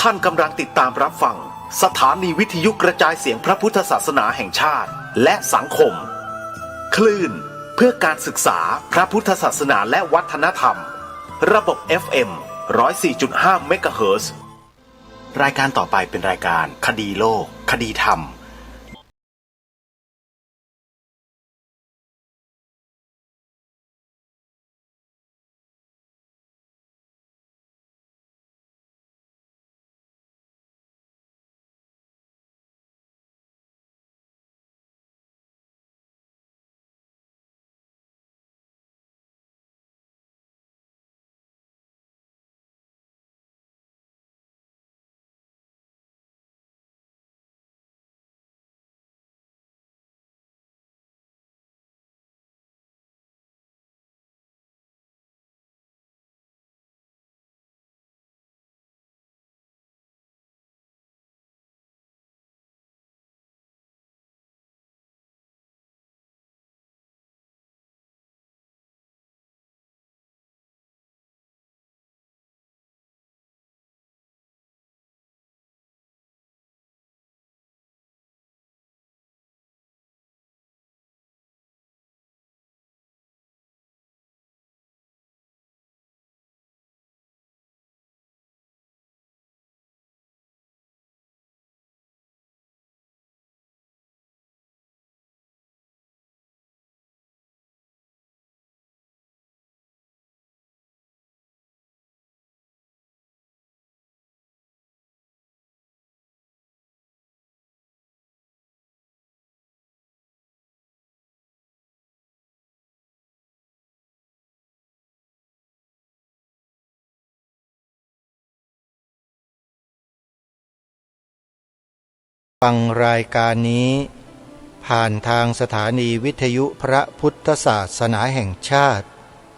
ท่านกำลังติดตามรับฟังสถานีวิทยุกระจายเสียงพระพุทธศาสนาแห่งชาติและสังคมคลื่นเพื่อการศึกษาพระพุทธศาสนาและวัฒนธรรมระบบ FM 104.5 เมกะเฮิรตซ์รายการต่อไปเป็นรายการคดีโลกคดีธรรมฟังรายการนี้ผ่านทางสถานีวิทยุพระพุทธศาสนาแห่งชาติ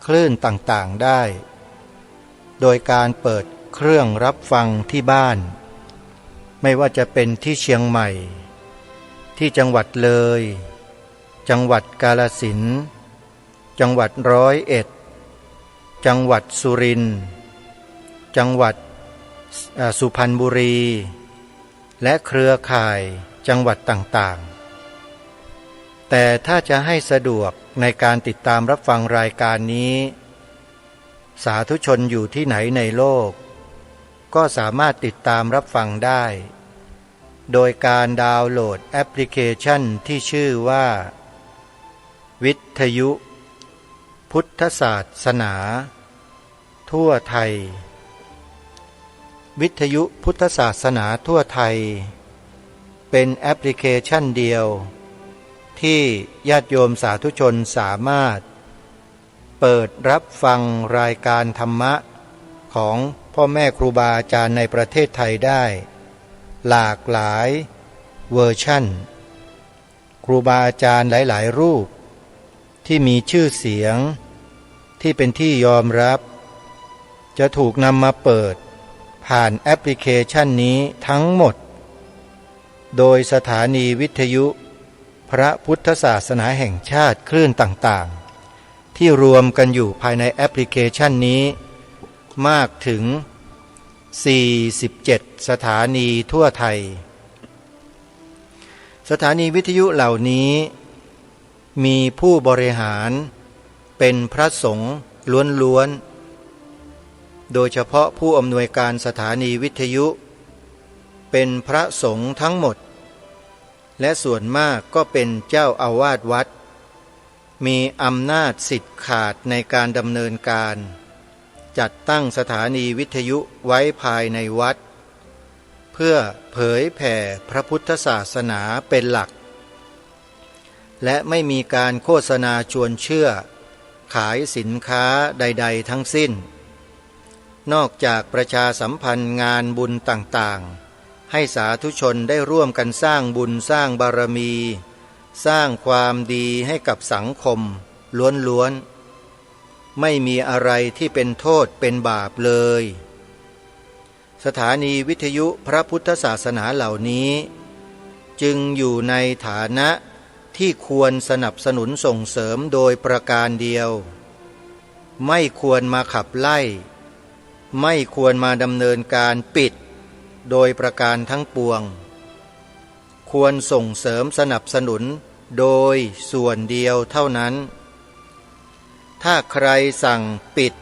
คลื่นต่างๆได้โดยการเปิดเครื่องรับฟังที่บ้านไม่ว่าจะเป็นที่เชียงใหม่ที่จังหวัดเลยจังหวัดกาฬสินธุ์จังหวัด101จังหวัดสุรินทร์จังหวัดสุพรรณบุรีและเครือข่ายจังหวัดต่างๆแต่ถ้าจะให้สะดวกในการติดตามรับฟังรายการนี้สาธุชนอยู่ที่ไหนในโลกก็สามารถติดตามรับฟังได้โดยการดาวน์โหลดแอปพลิเคชันที่ชื่อว่าวิทยุพุทธศาสนาทั่วไทยวิทยุพุทธศาสนาทั่วไทยเป็นแอปพลิเคชันเดียวที่ญาติโยมสาธุชนสามารถเปิดรับฟังรายการธรรมะของพ่อแม่ครูบาอาจารย์ในประเทศไทยได้หลากหลายเวอร์ชันครูบาอาจารย์หลายๆรูปที่มีชื่อเสียงที่เป็นที่ยอมรับจะถูกนำมาเปิดผ่านแอปพลิเคชันนี้ทั้งหมดโดยสถานีวิทยุพระพุทธศาสนาแห่งชาติคลื่นต่างๆที่รวมกันอยู่ภายในแอปพลิเคชันนี้มากถึง47สถานีทั่วไทยสถานีวิทยุเหล่านี้มีผู้บริหารเป็นพระสงฆ์ล้วนๆโดยเฉพาะผู้อำนวยการสถานีวิทยุเป็นพระสงฆ์ทั้งหมดและส่วนมากก็เป็นเจ้าอาวาสวัดมีอำนาจสิทธิ์ขาดในการดำเนินการจัดตั้งสถานีวิทยุไว้ภายในวัดเพื่อเผยแผ่พระพุทธศาสนาเป็นหลักและไม่มีการโฆษณาชวนเชื่อขายสินค้าใดๆทั้งสิ้นนอกจากประชาสัมพันธ์งานบุญต่างๆให้สาธุชนได้ร่วมกันสร้างบุญสร้างบารมีสร้างความดีให้กับสังคมล้วนๆไม่มีอะไรที่เป็นโทษเป็นบาปเลยสถานีวิทยุพระพุทธศาสนาเหล่านี้จึงอยู่ในฐานะที่ควรสนับสนุนส่งเสริมโดยประการเดียวไม่ควรมาขับไล่ไม่ควรมาดำเนินการปิด โดยประการทั้งปวงควรส่งเสริมสนับสนุนโดยส่วนเดียวเท่านั้นถ้าใครสั่งปิด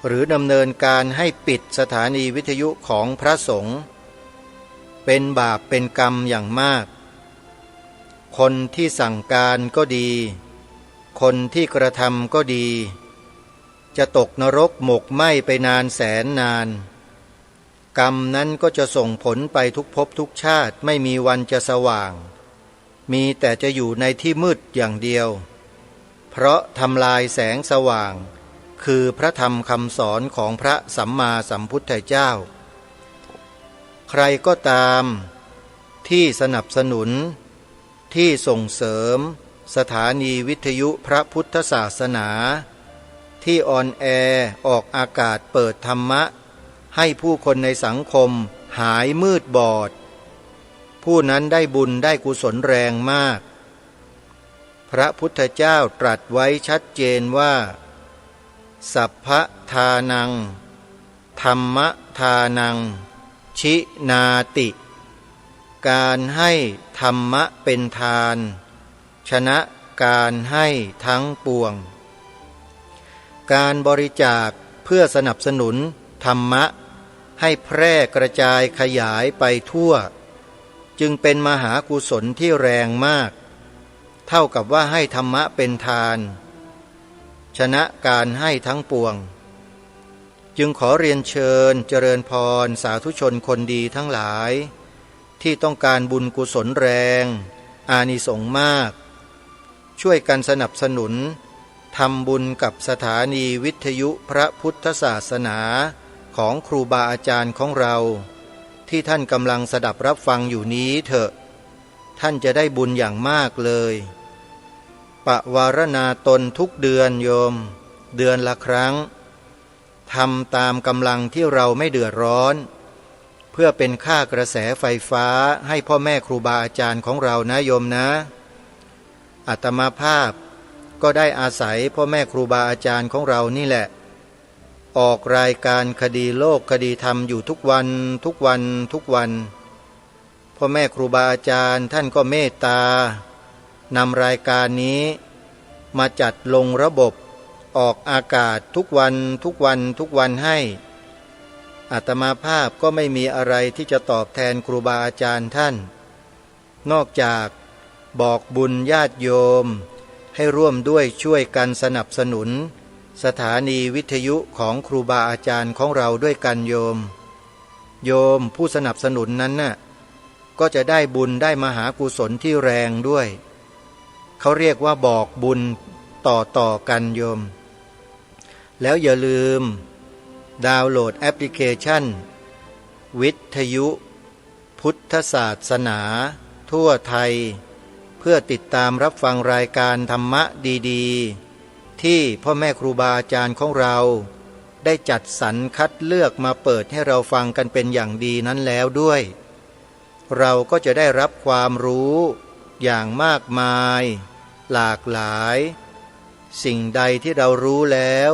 หรือดำเนินการให้ปิดสถานีวิทยุของพระสงฆ์เป็นบาปเป็นกรรมอย่างมากคนที่สั่งการก็ดีคนที่กระทำก็ดีจะตกนรกหมกไหม้ไปนานแสนนานกรรมนั้นก็จะส่งผลไปทุกภพทุกชาติไม่มีวันจะสว่างมีแต่จะอยู่ในที่มืดอย่างเดียวเพราะทำลายแสงสว่างคือพระธรรมคำสอนของพระสัมมาสัมพุทธเจ้าใครก็ตามที่สนับสนุนที่ส่งเสริมสถานีวิทยุพระพุทธศาสนาที่ออนแอร์ออกอากาศเปิดธรรมะให้ผู้คนในสังคมหายมืดบอดผู้นั้นได้บุญได้กุศลแรงมากพระพุทธเจ้าตรัสไว้ชัดเจนว่าสัพพทานังธรรมทานังชินาติการให้ธรรมะเป็นทานชนะการให้ทั้งปวงการบริจาคเพื่อสนับสนุนธรรมะให้แพร่กระจายขยายไปทั่วจึงเป็นมหากุศลที่แรงมากเท่ากับว่าให้ธรรมะเป็นทานชนะการให้ทั้งปวงจึงขอเรียนเชิญเจริญพรสาธุชนคนดีทั้งหลายที่ต้องการบุญกุศลแรงอานิสงส์มากช่วยกันสนับสนุนทำบุญกับสถานีวิทยุพระพุทธศาสนาของครูบาอาจารย์ของเราที่ท่านกำลังสดับรับฟังอยู่นี้เถอะท่านจะได้บุญอย่างมากเลยปวารณาตนทุกเดือนโยมเดือนละครั้งทำตามกำลังที่เราไม่เดือดร้อนเพื่อเป็นค่ากระแสไฟฟ้าให้พ่อแม่ครูบาอาจารย์ของเรานะโยมนะอาตมาภาพก็ได้อาศัยพ่อแม่ครูบาอาจารย์ของเรานี่แหละออกรายการคดีโลกคดีธรรมอยู่ทุกวันทุกวันทุกวันพ่อแม่ครูบาอาจารย์ท่านก็เมตตานำรายการนี้มาจัดลงระบบออกอากาศทุกวันทุกวันทุกวันให้อาตมาภาพก็ไม่มีอะไรที่จะตอบแทนครูบาอาจารย์ท่านนอกจากบอกบุญญาติโยมให้ร่วมด้วยช่วยกันสนับสนุนสถานีวิทยุของครูบาอาจารย์ของเราด้วยกันโยมผู้สนับสนุนนั้นน่ะก็จะได้บุญได้มหากุศลที่แรงด้วยเขาเรียกว่าบอกบุญต่อกันโยมแล้วอย่าลืมดาวน์โหลดแอปพลิเคชันวิทยุพุทธศาสนาทั่วไทยเพื่อติดตามรับฟังรายการธรรมะดีๆที่พ่อแม่ครูบาอาจารย์ของเราได้จัดสรรคัดเลือกมาเปิดให้เราฟังกันเป็นอย่างดีนั้นแล้วด้วยเราก็จะได้รับความรู้อย่างมากมายหลากหลายสิ่งใดที่เรารู้แล้ว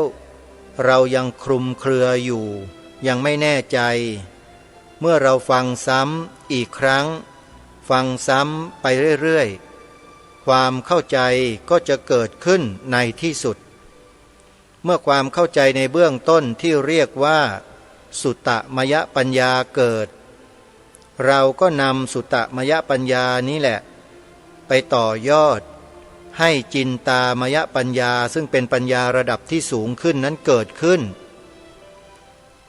เรายังคลุมเครืออยู่ยังไม่แน่ใจเมื่อเราฟังซ้ำอีกครั้งฟังซ้ำไปเรื่อยๆความเข้าใจก็จะเกิดขึ้นในที่สุดเมื่อความเข้าใจในเบื้องต้นที่เรียกว่าสุตตมยปัญญาเกิดเราก็นำสุตตมยปัญญานี้แหละไปต่อยอดให้จินตามยปัญญาซึ่งเป็นปัญญาระดับที่สูงขึ้นนั้นเกิดขึ้น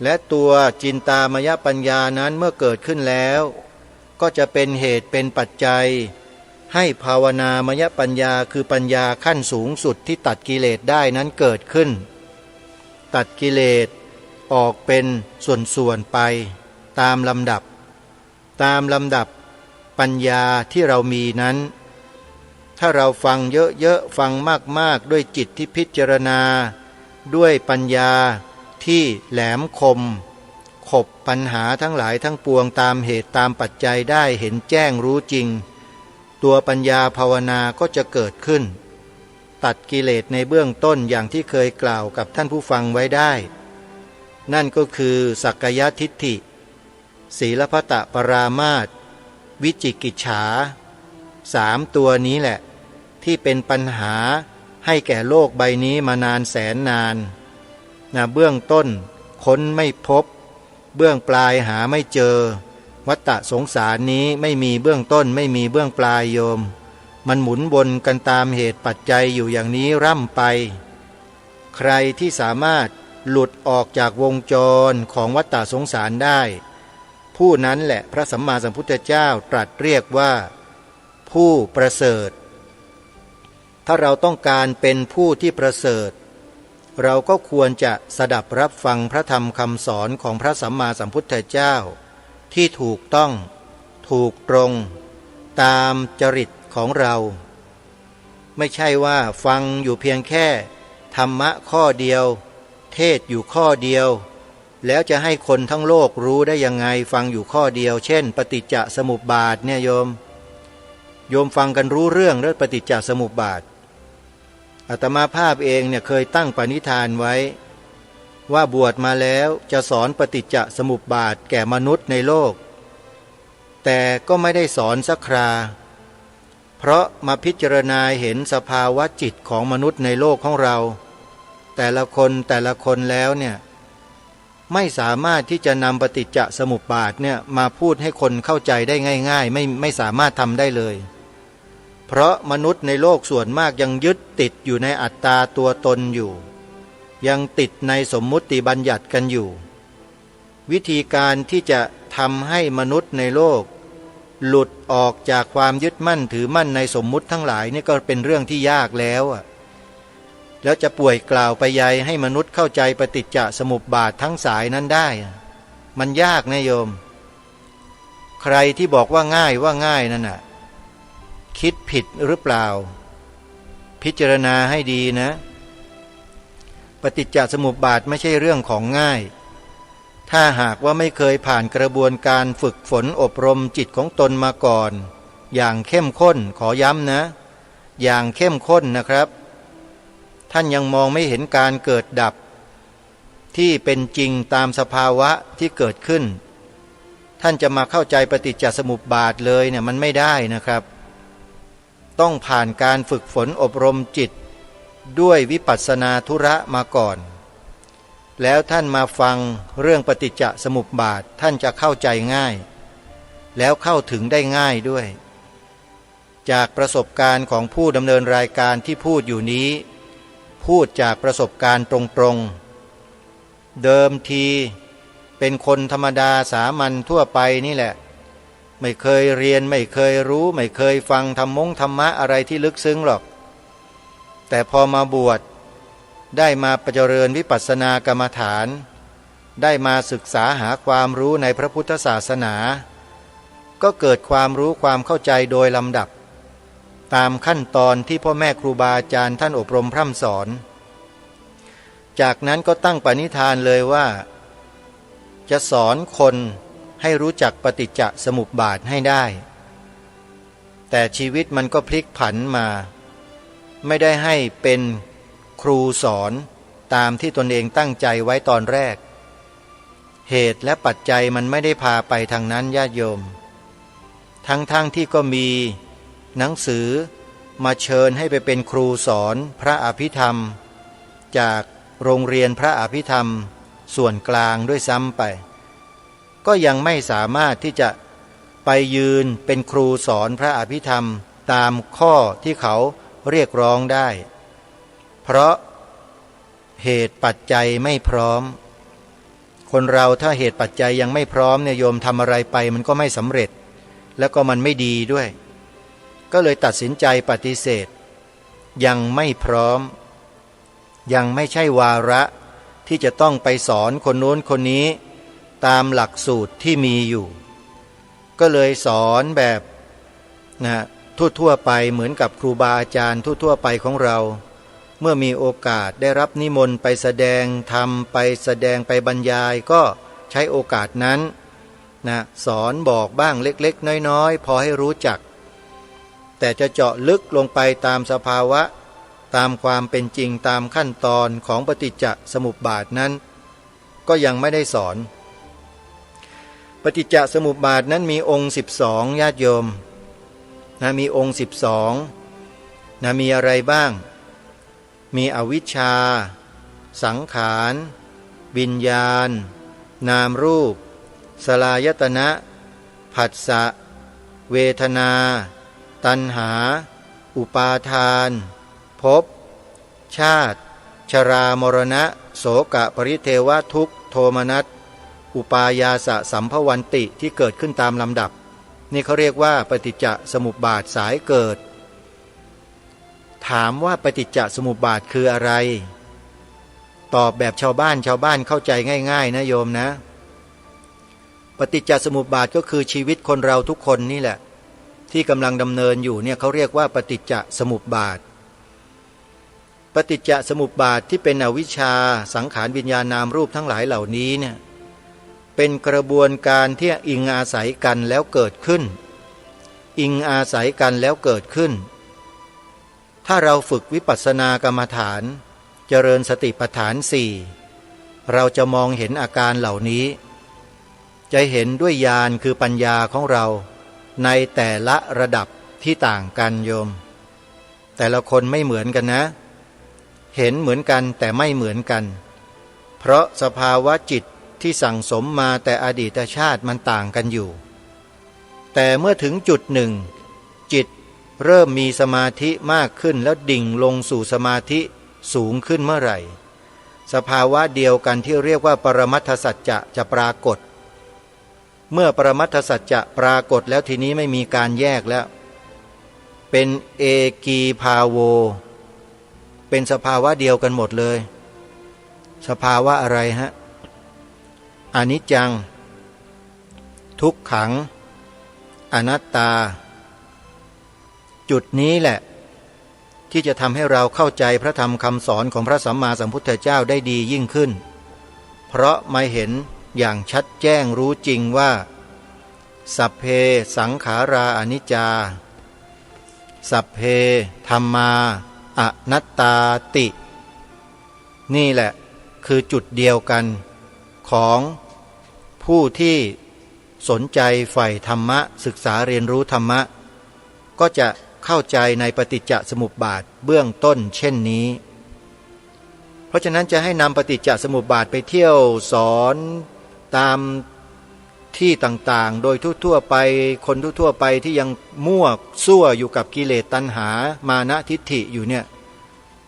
และตัวจินตามยปัญญานั้นเมื่อเกิดขึ้นแล้วก็จะเป็นเหตุเป็นปัจจัยให้ภาวนามยปัญญาคือปัญญาขั้นสูงสุดที่ตัดกิเลสได้นั้นเกิดขึ้นตัดกิเลสออกเป็นส่วนๆไปตามลำดับปัญญาที่เรามีนั้นถ้าเราฟังเยอะๆฟังมากๆด้วยจิตที่พิจารณาด้วยปัญญาที่แหลมคมขบปัญหาทั้งหลายทั้งปวงตามเหตุตามปัจจัยได้เห็นแจ้งรู้จริงตัวปัญญาภาวนาก็จะเกิดขึ้นตัดกิเลสในเบื้องต้นอย่างที่เคยกล่าวกับท่านผู้ฟังไว้ได้นั่นก็คือสักกายทิฏฐิ ศีลพัตตปรามาสวิจิกิจฉา3 ตัวนี้แหละที่เป็นปัญหาให้แก่โลกใบนี้มานานแสนนานเบื้องต้นค้นไม่พบเบื้องปลายหาไม่เจอวัฏฏะสงสารนี้ไม่มีเบื้องต้นไม่มีเบื้องปลายโยมมันหมุนวนกันตามเหตุปัจจัยอยู่อย่างนี้ร่ำไปใครที่สามารถหลุดออกจากวงจรของวัฏฏะสงสารได้ผู้นั้นแหละพระสัมมาสัมพุทธเจ้าตรัสเรียกว่าผู้ประเสริฐถ้าเราต้องการเป็นผู้ที่ประเสริฐเราก็ควรจะสดับรับฟังพระธรรมคำสอนของพระสัมมาสัมพุทธเจ้าที่ถูกต้องถูกตรงตามจริตของเราไม่ใช่ว่าฟังอยู่เพียงแค่ธรรมะข้อเดียวเทศอยู่ข้อเดียวแล้วจะให้คนทั้งโลกรู้ได้ยังไงฟังอยู่ข้อเดียวเช่นปฏิจจสมุปบาทเนี่ยโยมฟังกันรู้เรื่องเรื่องปฏิจจสมุปบาทอาตมาภาพเองเนี่ยเคยตั้งปณิธานไว้ว่าบวชมาแล้วจะสอนปฏิจจสมุปบาทแก่มนุษย์ในโลกแต่ก็ไม่ได้สอนสักคราเพราะมาพิจารณาเห็นสภาวะจิตของมนุษย์ในโลกของเราแต่ละคนแล้วเนี่ยไม่สามารถที่จะนำปฏิจจสมุปบาทเนี่ยมาพูดให้คนเข้าใจได้ง่ายๆไม่สามารถทำได้เลยเพราะมนุษย์ในโลกส่วนมากยังยึดติดอยู่ในอัตตาตัวตนอยู่ยังติดในสมมุติบัญญัติกันอยู่วิธีการที่จะทำให้มนุษย์ในโลกหลุดออกจากความยึดมั่นถือมั่นในสมมุติทั้งหลายนี่ก็เป็นเรื่องที่ยากแล้วแล้วจะป่วยกล่าวไปยัยให้มนุษย์เข้าใจปฏิจจสมุปบาททั้งสายนั้นได้มันยากนะโยมใครที่บอกว่าง่ายนั่นน่ะคิดผิดหรือเปล่าพิจารณาให้ดีนะปฏิจจสมุปบาทไม่ใช่เรื่องของง่ายถ้าหากว่าไม่เคยผ่านกระบวนการฝึกฝนอบรมจิตของตนมาก่อนอย่างเข้มข้นขอย้ำนะอย่างเข้มข้นนะครับท่านยังมองไม่เห็นการเกิดดับที่เป็นจริงตามสภาวะที่เกิดขึ้นท่านจะมาเข้าใจปฏิจจสมุปบาทเลยเนี่ยมันไม่ได้นะครับต้องผ่านการฝึกฝนอบรมจิตด้วยวิปัสสนาธุระมาก่อนแล้วท่านมาฟังเรื่องปฏิจจสมุปบาทท่านจะเข้าใจง่ายแล้วเข้าถึงได้ง่ายด้วยจากประสบการณ์ของผู้ดำเนินรายการที่พูดอยู่นี้พูดจากประสบการณ์ตรงๆเดิมทีเป็นคนธรรมดาสามัญทั่วไปนี่แหละไม่เคยเรียนไม่เคยรู้ไม่เคยฟังธรรมะอะไรที่ลึกซึ้งหรอกแต่พอมาบวชได้มาเจริญวิปัสสนากรรมฐานได้มาศึกษาหาความรู้ในพระพุทธศาสนาก็เกิดความรู้ความเข้าใจโดยลำดับตามขั้นตอนที่พ่อแม่ครูบาอาจารย์ท่านอบรมพร่ำสอนจากนั้นก็ตั้งปณิธานเลยว่าจะสอนคนให้รู้จักปฏิจจสมุปบาทให้ได้แต่ชีวิตมันก็พลิกผันมาไม่ได้ให้เป็นครูสอนตามที่ตนเองตั้งใจไว้ตอนแรกเหตุและปัจจัยมันไม่ได้พาไปทางนั้นญาติโยมทั้งที่ก็มีหนังสือมาเชิญให้ไปเป็นครูสอนพระอภิธรรมจากโรงเรียนพระอภิธรรมส่วนกลางด้วยซ้ำไปก็ยังไม่สามารถที่จะไปยืนเป็นครูสอนพระอภิธรรมตามข้อที่เขาเรียกร้องได้เพราะเหตุปัจจัยไม่พร้อมคนเราถ้าเหตุปัจจัยยังไม่พร้อมเนี่ยโยมทำอะไรไปมันก็ไม่สำเร็จแล้วก็มันไม่ดีด้วยก็เลยตัดสินใจปฏิเสธยังไม่พร้อมยังไม่ใช่วาระที่จะต้องไปสอนคนโน้นคนนี้ตามหลักสูตรที่มีอยู่ก็เลยสอนแบบทั่วๆไปเหมือนกับครูบาอาจารย์ทั่วๆไปของเราเมื่อมีโอกาสได้รับนิมนต์ไปแสดงธรรมไปแสดงไปบรรยายก็ใช้โอกาสนั้นสอนบอกบ้างเล็กๆน้อยๆพอให้รู้จักแต่จะเจาะลึกลงไปตามสภาวะตามความเป็นจริงตามขั้นตอนของปฏิจจสมุปบาทนั้นก็ยังไม่ได้สอน ปฏิจจสมุปบาทนั้นมีองค์12ญาติโยมนะมีองค์12นะมีอะไรบ้างมีอวิชชาสังขารวิญญาณนามรูปสลายตนะผัสสะเวทนาตัณหาอุปาทานภพชาติชรามรณะโสกะปริเทวทุกข์โทมนัสอุปายาสะสัมภวันติที่เกิดขึ้นตามลำดับนี่เขาเรียกว่าปฏิจจสมุปบาทสายเกิดถามว่าปฏิจจสมุปบาทคืออะไรตอบแบบชาวบ้านเข้าใจง่ายๆนะโยมนะปฏิจจสมุปบาทก็คือชีวิตคนเราทุกคนนี่แหละที่กำลังดำเนินอยู่เนี่ยเขาเรียกว่าปฏิจจสมุปบาทปฏิจจสมุปบาทที่เป็นอวิชชาสังขารวิญญาณนามรูปทั้งหลายเหล่านี้เนี่ยเป็นกระบวนการที่อิงอาศัยกันแล้วเกิดขึ้นอิงอาศัยกันแล้วเกิดขึ้นถ้าเราฝึกวิปัสสนากรรมฐานเจริญสติปัฏฐาน4เราจะมองเห็นอาการเหล่านี้จะเห็นด้วยญาณคือปัญญาของเราในแต่ละระดับที่ต่างกันโยมแต่ละคนไม่เหมือนกันนะเห็นเหมือนกันแต่ไม่เหมือนกันเพราะสภาวะจิตที่สั่งสมมาแต่อดีตชาติมันต่างกันอยู่แต่เมื่อถึงจุดหนึ่งจิตเริ่มมีสมาธิมากขึ้นแล้วดิ่งลงสู่สมาธิสูงขึ้นเมื่อไหร่สภาวะเดียวกันที่เรียกว่าปรมัตถสัจจะจะปรากฏเมื่อปรมัตถสัจจะปรากฏแล้วทีนี้ไม่มีการแยกแล้วเป็นเอกีภาโวเป็นสภาวะเดียวกันหมดเลยสภาวะอะไรฮะอนิจจังทุกขังอนัตตาจุดนี้แหละที่จะทำให้เราเข้าใจพระธรรมคำสอนของพระสัมมาสัมพุทธเจ้าได้ดียิ่งขึ้นเพราะมาเห็นอย่างชัดแจ้งรู้จริงว่าสัพเพสังขาราอนิจจาสัพเพธัมมาอนัตตาตินี่แหละคือจุดเดียวกันของผู้ที่สนใจใฝ่ธรรมะศึกษาเรียนรู้ธรรมะก็จะเข้าใจในปฏิจจสมุปบาทเบื้องต้นเช่นนี้เพราะฉะนั้นจะให้นำปฏิจจสมุปบาทไปเที่ยวสอนตามที่ต่างๆโดยทั่วๆไปคนทั่วๆไปที่ยังมั่วซั่วอยู่กับกิเลสตัณหามานะทิฏฐิอยู่เนี่ย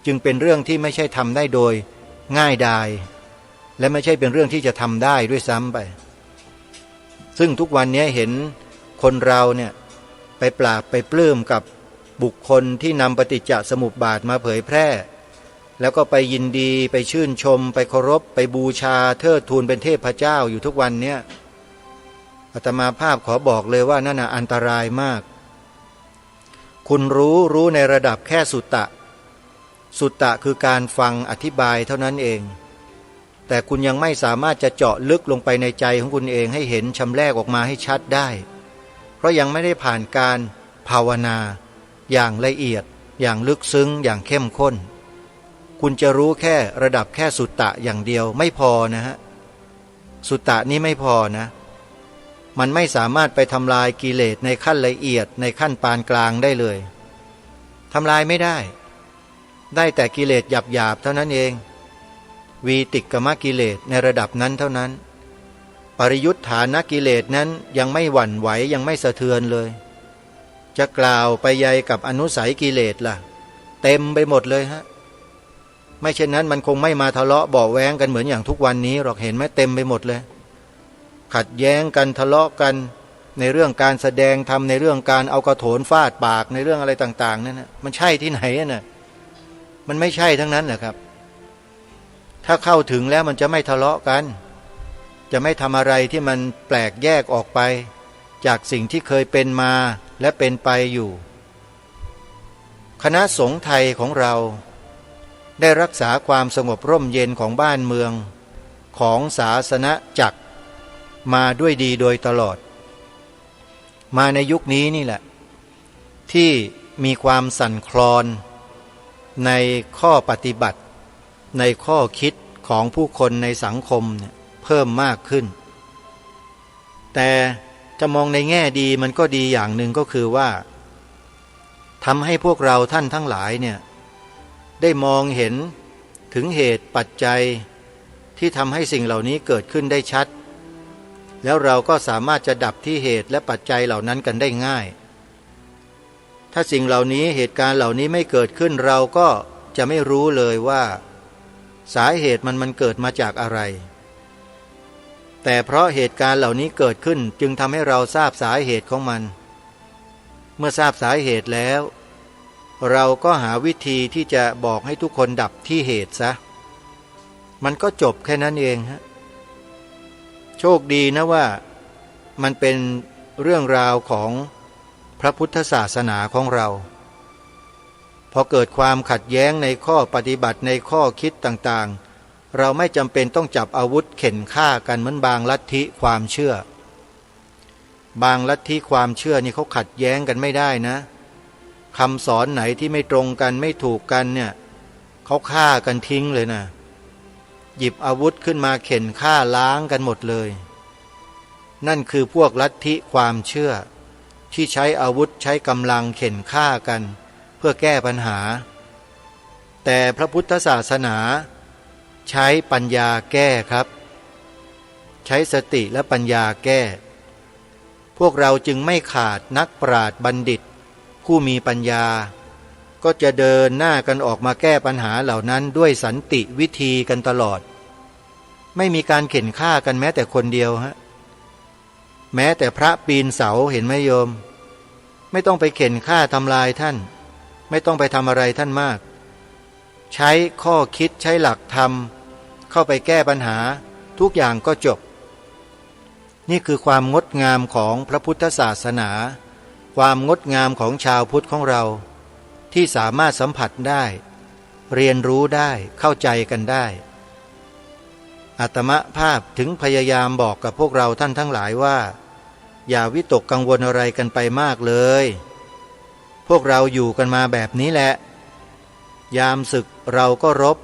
จึงเป็นเรื่องที่ไม่ใช่ทำได้โดยง่ายดายและไม่ใช่เป็นเรื่องที่จะทำได้ด้วยซ้ำไปซึ่งทุกวันนี้เห็นคนเราเนี่ยไปปราบไปปลื้มกับบุคคลที่นำปฏิจจสมุปบาทมาเผยแพร่แล้วก็ไปยินดีไปชื่นชมไปเคารพไปบูชาเทิดทูนเป็นเทพเจ้าอยู่ทุกวันเนี่ยอาตมาภาพขอบอกเลยว่านั่นน่ะอันตรายมากคุณรู้ในระดับแค่สุตตะสุตตะคือการฟังอธิบายเท่านั้นเองแต่คุณยังไม่สามารถจะเจาะลึกลงไปในใจของคุณเองให้เห็นชำแรกออกมาให้ชัดได้เพราะยังไม่ได้ผ่านการภาวนาอย่างละเอียดอย่างลึกซึ้งอย่างเข้มข้นคุณจะรู้แค่ระดับแค่สุตตะอย่างเดียวไม่พอนะฮะสุตตะนี้ไม่พอนะมันไม่สามารถไปทำลายกิเลสในขั้นละเอียดในขั้นปานกลางได้เลยทำลายไม่ได้แต่กิเลสหยาบๆเท่านั้นเองวีติกมกิเลสในระดับนั้นเท่านั้นปริยุทธานกิเลสนั้นยังไม่หวั่นไหวยังไม่สะเทือนเลยจะกล่าวไปใยกับอนุสัยกิเลสล่ะเต็มไปหมดเลยฮะไม่เช่นนั้นมันคงไม่มาทะเลาะเบาะแว้งกันเหมือนอย่างทุกวันนี้หรอกเห็นไหมเต็มไปหมดเลยขัดแย้งกันทะเลาะกันในเรื่องการแสดงธรรมในเรื่องการเอากระโถนฟาดปากในเรื่องอะไรต่างๆนั่นนะมันใช่ที่ไหนน่ะมันไม่ใช่ทั้งนั้นนะครับถ้าเข้าถึงแล้วมันจะไม่ทะเลาะกันจะไม่ทำอะไรที่มันแปลกแยกออกไปจากสิ่งที่เคยเป็นมาและเป็นไปอยู่คณะสงฆ์ไทยของเราได้รักษาความสงบร่มเย็นของบ้านเมืองของศาสนจักรมาด้วยดีโดยตลอดมาในยุคนี้นี่แหละที่มีความสั่นคลอนในข้อปฏิบัติในข้อคิดของผู้คนในสังคมเนี่ยเพิ่มมากขึ้น แต่จะมองในแง่ดีมันก็ดีอย่างหนึ่งก็คือว่าทำให้พวกเราท่านทั้งหลายเนี่ยได้มองเห็นถึงเหตุปัจจัยที่ทำให้สิ่งเหล่านี้เกิดขึ้นได้ชัดแล้วเราก็สามารถจะดับที่เหตุและปัจจัยเหล่านั้นกันได้ง่ายถ้าสิ่งเหล่านี้เหตุการณ์เหล่านี้ไม่เกิดขึ้นเราก็จะไม่รู้เลยว่าสาเหตุมันเกิดมาจากอะไรแต่เพราะเหตุการณ์เหล่านี้เกิดขึ้นจึงทำให้เราทราบสาเหตุของมันเมื่อทราบสาเหตุแล้วเราก็หาวิธีที่จะบอกให้ทุกคนดับที่เหตุซะมันก็จบแค่นั้นเองฮะโชคดีนะว่ามันเป็นเรื่องราวของพระพุทธศาสนาของเราพอเกิดความขัดแย้งในข้อปฏิบัติในข้อคิดต่างๆเราไม่จำเป็นต้องจับอาวุธเข็นฆ่ากันเหมือนบางลัทธิความเชื่อบางลัทธิความเชื่อนี่เขาขัดแย้งกันไม่ได้นะคำสอนไหนที่ไม่ตรงกันไม่ถูกกันเนี่ยเขาฆ่ากันทิ้งเลยนะหยิบอาวุธขึ้นมาเข็นฆ่าล้างกันหมดเลยนั่นคือพวกลัทธิความเชื่อที่ใช้อาวุธใช้กำลังเข็นฆ่ากันเพื่อแก้ปัญหาแต่พระพุทธศาสนาใช้ปัญญาแก้ครับใช้สติและปัญญาแก้พวกเราจึงไม่ขาดนักปราชญ์บัณฑิตผู้มีปัญญาก็จะเดินหน้ากันออกมาแก้ปัญหาเหล่านั้นด้วยสันติวิธีกันตลอดไม่มีการเข็นฆ่ากันแม้แต่คนเดียวฮะแม้แต่พระปีนเสาเห็นไหมโยมไม่ต้องไปเข็นฆ่าทำลายท่านไม่ต้องไปทำอะไรท่านมากใช้ข้อคิดใช้หลักธรรมเข้าไปแก้ปัญหาทุกอย่างก็จบนี่คือความงดงามของพระพุทธศาสนาความงดงามของชาวพุทธของเราที่สามารถสัมผัสได้เรียนรู้ได้เข้าใจกันได้อาตมภาพถึงพยายามบอกกับพวกเราท่านทั้งหลายว่าอย่าวิตกกังวลอะไรกันไปมากเลยพวกเราอยู่กันมาแบบนี้แหละยามศึกเราก็รบ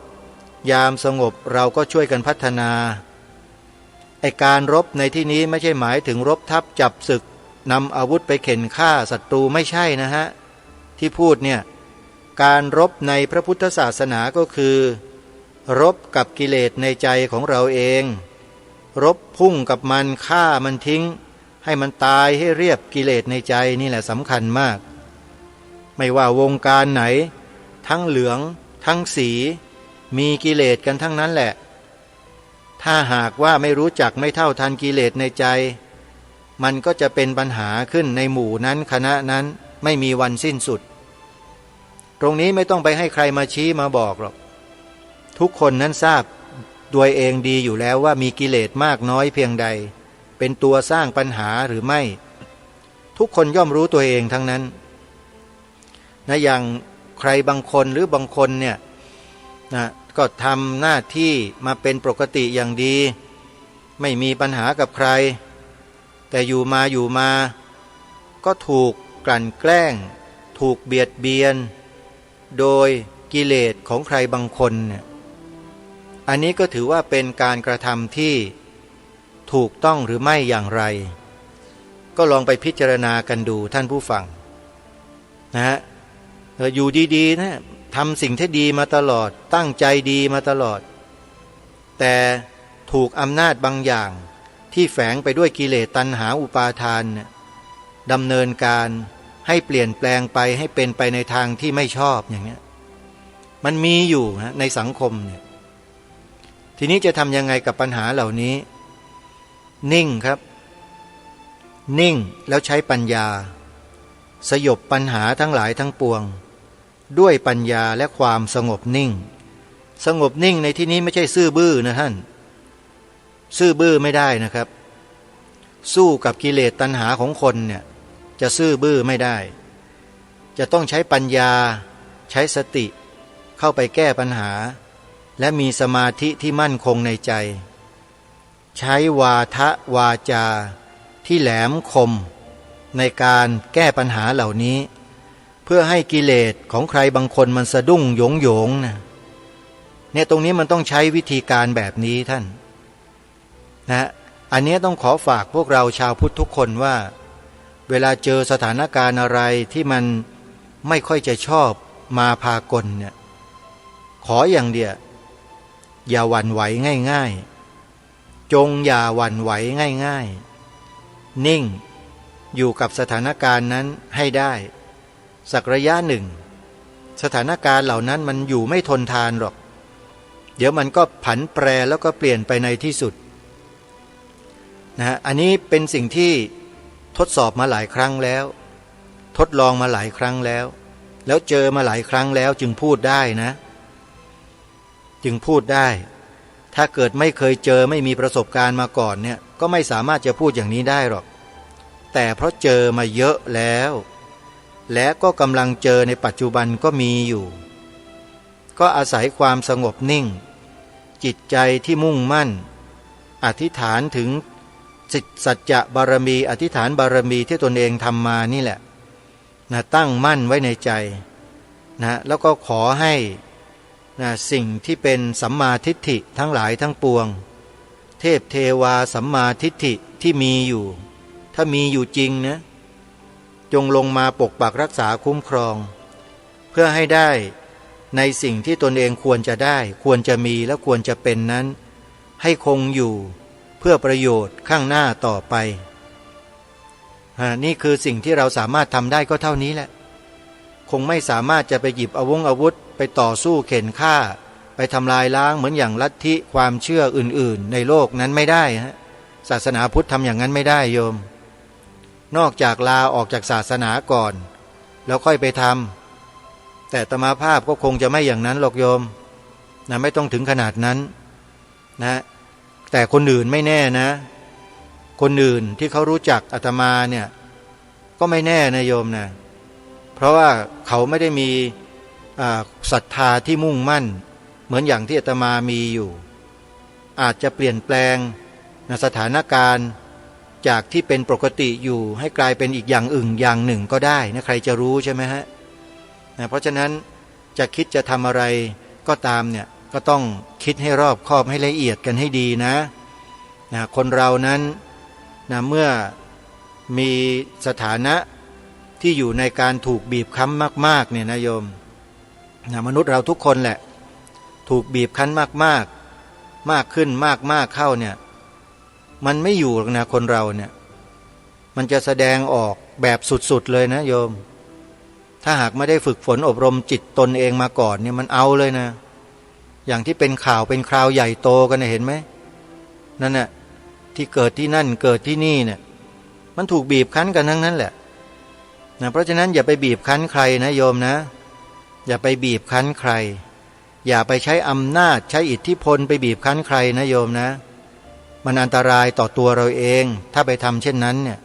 ยามสงบเราก็ช่วยกันพัฒนาไอ้การรบในที่นี้ไม่ใช่หมายถึงรบทัพจับศึกนำอาวุธไปเข็นฆ่าศัตรูไม่ใช่นะฮะที่พูดเนี่ยการรบในพระพุทธศาสนาก็คือรบกับกิเลสในใจของเราเองรบพุ่งกับมันฆ่ามันทิ้งให้มันตายให้เรียบกิเลสในใจนี่แหละสำคัญมากไม่ว่าวงการไหนทั้งเหลืองทั้งสีมีกิเลสกันทั้งนั้นแหละถ้าหากว่าไม่รู้จักไม่เท่าทันกิเลสในใจมันก็จะเป็นปัญหาขึ้นในหมู่นั้นคณะนั้นไม่มีวันสิ้นสุดตรงนี้ไม่ต้องไปให้ใครมาชี้มาบอกหรอกทุกคนนั้นทราบด้วยเองดีอยู่แล้วว่ามีกิเลสมากน้อยเพียงใดเป็นตัวสร้างปัญหาหรือไม่ทุกคนย่อมรู้ตัวเองทั้งนั้นนะอย่างใครบางคนหรือบางคนเนี่ยนะก็ทำหน้าที่มาเป็นปกติอย่างดีไม่มีปัญหากับใครแต่อยู่มาก็ถูกกลั่นแกล้งถูกเบียดเบียนโดยกิเลสของใครบางคนเนี่ยอันนี้ก็ถือว่าเป็นการกระทำที่ถูกต้องหรือไม่อย่างไรก็ลองไปพิจารณากันดูท่านผู้ฟังนะฮะอยู่ดีๆนะทำสิ่งที่ดีมาตลอดตั้งใจดีมาตลอดแต่ถูกอำนาจบางอย่างที่แฝงไปด้วยกิเลสตัณหาอุปาทานดำเนินการให้เปลี่ยนแปลงไปให้เป็นไปในทางที่ไม่ชอบอย่างนี้มันมีอยู่นะในสังคมเนี่ยทีนี้จะทำยังไงกับปัญหาเหล่านี้นิ่งครับนิ่งแล้วใช้ปัญญาสยบปัญหาทั้งหลายทั้งปวงด้วยปัญญาและความสงบนิ่งสงบนิ่งในที่นี้ไม่ใช่ซื่อบื้อนะท่านซื่อบื้อไม่ได้นะครับสู้กับกิเลสตัณหาของคนเนี่ยจะซื่อบื้อไม่ได้จะต้องใช้ปัญญาใช้สติเข้าไปแก้ปัญหาและมีสมาธิที่มั่นคงในใจใช้วาทะวาจาที่แหลมคมในการแก้ปัญหาเหล่านี้เพื่อให้กิเลสของใครบางคนมันสะดุ้งโยงนะเนี่ยตรงนี้มันต้องใช้วิธีการแบบนี้ท่านนะ อันนี้ต้องขอฝากพวกเราชาวพุทธทุกคนว่าเวลาเจอสถานการณ์อะไรที่มันไม่ค่อยจะชอบมาพากลเนี่ยขออย่างเดียวอย่าหวั่นไหวง่ายๆจงอย่าหวั่นไหวง่ายๆนิ่งอยู่กับสถานการณ์นั้นให้ได้สักระยะหนึ่งสถานการณ์เหล่านั้นมันอยู่ไม่ทนทานหรอกเดี๋ยวมันก็ผันแปรแล้วก็เปลี่ยนไปในที่สุดนะอันนี้เป็นสิ่งที่ทดสอบมาหลายครั้งแล้วทดลองมาหลายครั้งแล้วเจอมาหลายครั้งแล้วจึงพูดได้นะจึงพูดได้ถ้าเกิดไม่เคยเจอไม่มีประสบการณ์มาก่อนเนี่ยก็ไม่สามารถจะพูดอย่างนี้ได้หรอกแต่เพราะเจอมาเยอะแล้วและก็กำลังเจอในปัจจุบันก็มีอยู่ก็อาศัยความสงบนิ่งจิตใจที่มุ่งมั่นอธิษฐานถึงสัจจะบารมีอธิษฐานบารมีที่ตนเองทำมานี่แหละนะตั้งมั่นไว้ในใจนะแล้วก็ขอให้นะสิ่งที่เป็นสัมมาทิฏฐิทั้งหลายทั้งปวงเทพเทวาสัมมาทิฏฐิที่มีอยู่ถ้ามีอยู่จริงนะจงลงมาปกปักรักษาคุ้มครองเพื่อให้ได้ในสิ่งที่ตนเองควรจะได้ควรจะมีและควรจะเป็นนั้นให้คงอยู่เพื่อประโยชน์ข้างหน้าต่อไปนี่คือสิ่งที่เราสามารถทำได้ก็เท่านี้แหละคงไม่สามารถจะไปหยิบอาวุธไปต่อสู้เข็นฆ่าไปทำลายล้างเหมือนอย่างลัทธิความเชื่ออื่นๆในโลกนั้นไม่ได้ฮะศาสนาพุทธทำอย่างนั้นไม่ได้โยมนอกจากลาออกจากศาสนาก่อนแล้วค่อยไปทำแต่อาตมาภาพก็คงจะไม่อย่างนั้นหรอกโยมนะไม่ต้องถึงขนาดนั้นนะแต่คนอื่นไม่แน่นะคนอื่นที่เขารู้จักอาตมาเนี่ยก็ไม่แน่นะโยมนะเพราะว่าเขาไม่ได้มีศรัทธาที่มุ่งมั่นเหมือนอย่างที่อาตมามีอยู่อาจจะเปลี่ยนแปลงสถานการณ์จากที่เป็นปกติอยู่ให้กลายเป็นอีกอย่างอื่นอย่างหนึ่งก็ได้นะใครจะรู้ใช่ไหมฮะเพราะฉะนั้นจะคิดจะทำอะไรก็ตามเนี่ยก็ต้องคิดให้รอบคอบให้ละเอียดกันให้ดีนะคนเรานั้นเมื่อมีสถานะที่อยู่ในการถูกบีบคั้นมากๆเนี่ยนะโยมมนุษย์เราทุกคนแหละถูกบีบคั้นมากขึ้นมากเข้าเนี่ยมันไม่อยู่หรอกนะคนเราเนี่ยมันจะแสดงออกแบบสุดๆเลยนะโยมถ้าหากไม่ได้ฝึกฝนอบรมจิตตนเองมาก่อนเนี่ยมันเอาเลยนะอย่างที่เป็นข่าวเป็นคราวใหญ่โตกันนะเห็นไหมนั่นน่ะที่เกิดที่นั่นเกิดที่นี่เนี่ยมันถูกบีบคั้นกันทั้งนั้นแหละเพราะฉะนั้นอย่าไปบีบคั้นใครนะโยมนะอย่าไปบีบคั้นใครอย่าไปใช้อำนาจใช้อิทธิพลไปบีบคั้นใครนะโยมนะมันอันตรายต่อตัวเราเองถ้าไปทำเช่นนั้นเนี่ย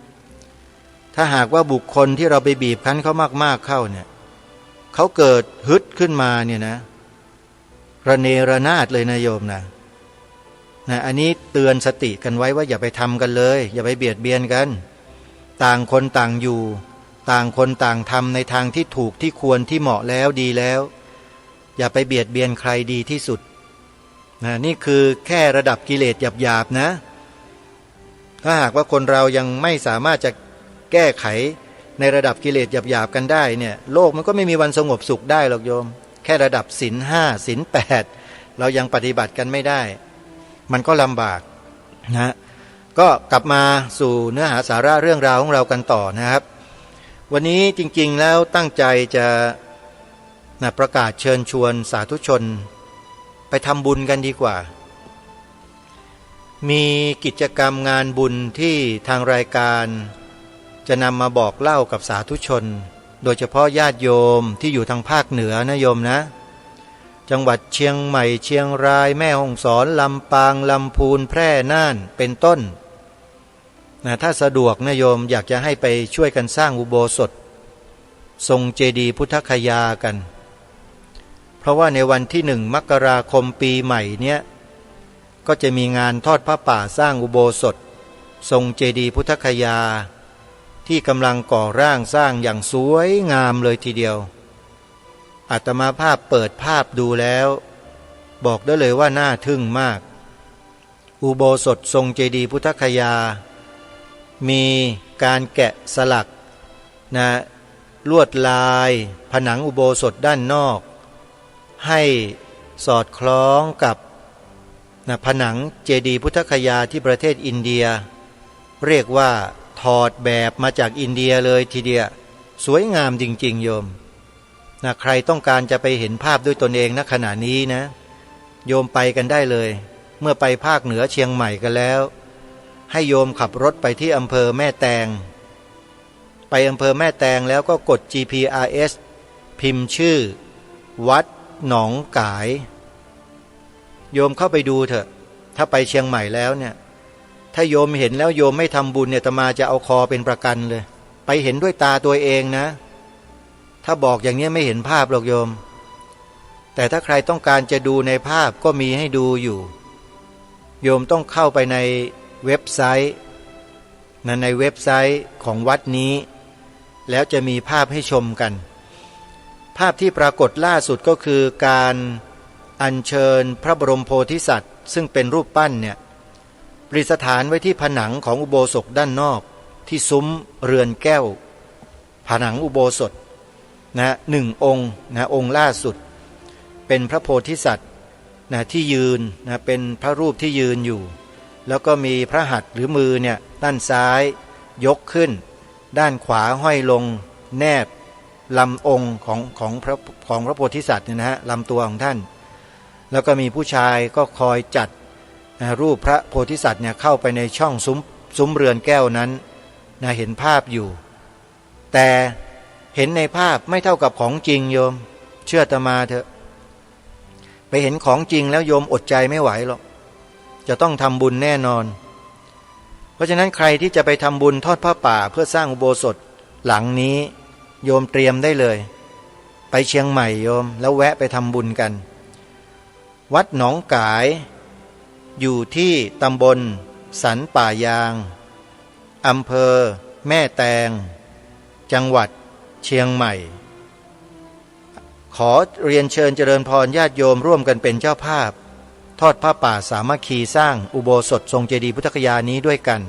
ถ้าหากว่าบุคคลที่เราไปบีบคั้นเขามากๆเข้าเนี่ยเขาเกิดฮึดขึ้นมาเนี่ยนะระเนระนาดเลยนะโยมนะอันนี้เตือนสติกันไว้ว่าอย่าไปทำกันเลยอย่าไปเบียดเบียนกันต่างคนต่างอยู่ต่างคนต่างทำในทางที่ถูกที่ควรที่เหมาะแล้วดีแล้วอย่าไปเบียดเบียนใครดีที่สุดนี่คือแค่ระดับกิเลสหยาบๆนะถ้าหากว่าคนเรายังไม่สามารถจะแก้ไขในระดับกิเลสหยาบๆกันได้เนี่ยโลกมันก็ไม่มีวันสงบสุขได้หรอกโยมแค่ระดับศีล 5 ศีล 8เรายังปฏิบัติกันไม่ได้มันก็ลำบากนะก็กลับมาสู่เนื้อหาสาระเรื่องราวของเรากันต่อนะครับวันนี้จริงๆแล้วตั้งใจจะประกาศเชิญชวนสาธุชนไปทำบุญกันดีกว่ามีกิจกรรมงานบุญที่ทางรายการจะนำมาบอกเล่ากับสาธุชนโดยเฉพาะญาติโยมที่อยู่ทางภาคเหนือนะโยมนะจังหวัดเชียงใหม่เชียงรายแม่ฮ่องสอนลำปางลำพูนแพร่น่านเป็นต้นถ้าสะดวกนะโยมอยากจะให้ไปช่วยกันสร้างอุโบสถทรงเจดีย์พุทธคยากันเพราะว่าในวันที่1 มกราคมปีใหม่เนี้ยก็จะมีงานทอดพระป่าสร้างอุโบสถทรงเจดีย์พุทธคยาที่กำลังก่อร่างสร้างอย่างสวยงามเลยทีเดียวอาตมาภาพเปิดภาพดูแล้วบอกได้เลยว่าน่าทึ่งมาก อุโบสถทรงเจดีย์พุทธคยามีการแกะสลักนะลวดลายผนังอุโบสถด้านนอกให้สอดคล้องกับนะผนังเจดีย์พุทธคยาที่ประเทศอินเดียเรียกว่าถอดแบบมาจากอินเดียเลยทีเดียวสวยงามจริงๆโยมนะใครต้องการจะไปเห็นภาพด้วยตนเองณขณะนี้นะโยมไปกันได้เลยเมื่อไปภาคเหนือเชียงใหม่กันแล้วให้โยมขับรถไปที่อำเภอแม่แตงไปอำเภอแม่แตงแล้วก็กด GPRS พิมพ์ชื่อวัดหนองกายโยมเข้าไปดูเถอะถ้าไปเชียงใหม่แล้วเนี่ยถ้าโยมเห็นแล้วโยมไม่ทำบุญเนี่ยอาตมาจะเอาคอเป็นประกันเลยไปเห็นด้วยตาตัวเองนะถ้าบอกอย่างนี้ไม่เห็นภาพหรอกโยมแต่ถ้าใครต้องการจะดูในภาพก็มีให้ดูอยู่โยมต้องเข้าไปในเว็บไซต์ในเว็บไซต์ของวัดนี้แล้วจะมีภาพให้ชมกันภาพที่ปรากฏล่าสุดก็คือการอัญเชิญพระบรมโพธิสัตว์ซึ่งเป็นรูปปั้นเนี่ยประดิษฐานไว้ที่ผนังของอุโบสถด้านนอกที่ซุ้มเรือนแก้วผนังอุโบสถนะหนึ่งองค์นะองค์ล่าสุดเป็นพระโพธิสัตว์นะที่ยืนนะเป็นพระรูปที่ยืนอยู่แล้วก็มีพระหัตถ์หรือมือเนี่ยด้านซ้ายยกขึ้นด้านขวาห้อยลงแนบลำองค์ของพระโพธิสัตว์เนี่ยนะฮะลำตัวของท่านแล้วก็มีผู้ชายก็คอยจัดรูปพระโพธิสัตว์เนี่ยเข้าไปในช่องซุ้มเรือนแก้วนั้นนะเห็นภาพอยู่แต่เห็นในภาพไม่เท่ากับของจริงโยมเชื่ออาตมาเถอะไปเห็นของจริงแล้วโยมอดใจไม่ไหวหรอกจะต้องทำบุญแน่นอนเพราะฉะนั้นใครที่จะไปทำบุญทอดผ้าป่าเพื่อสร้างอุโบสถหลังนี้โยมเตรียมได้เลยไปเชียงใหม่โยมแล้วแวะไปทำบุญกันวัดหนองกายอยู่ที่ตำบลสันป่ายางอำเภอแม่แตงจังหวัดเชียงใหม่ขอเรียนเชิญเจริญพรญาติโยมร่วมกันเป็นเจ้าภาพทอดผ้าป่าสามัคคีสร้างอุโบสถทรงเจดีย์พุทธคยานี้ด้วยกัน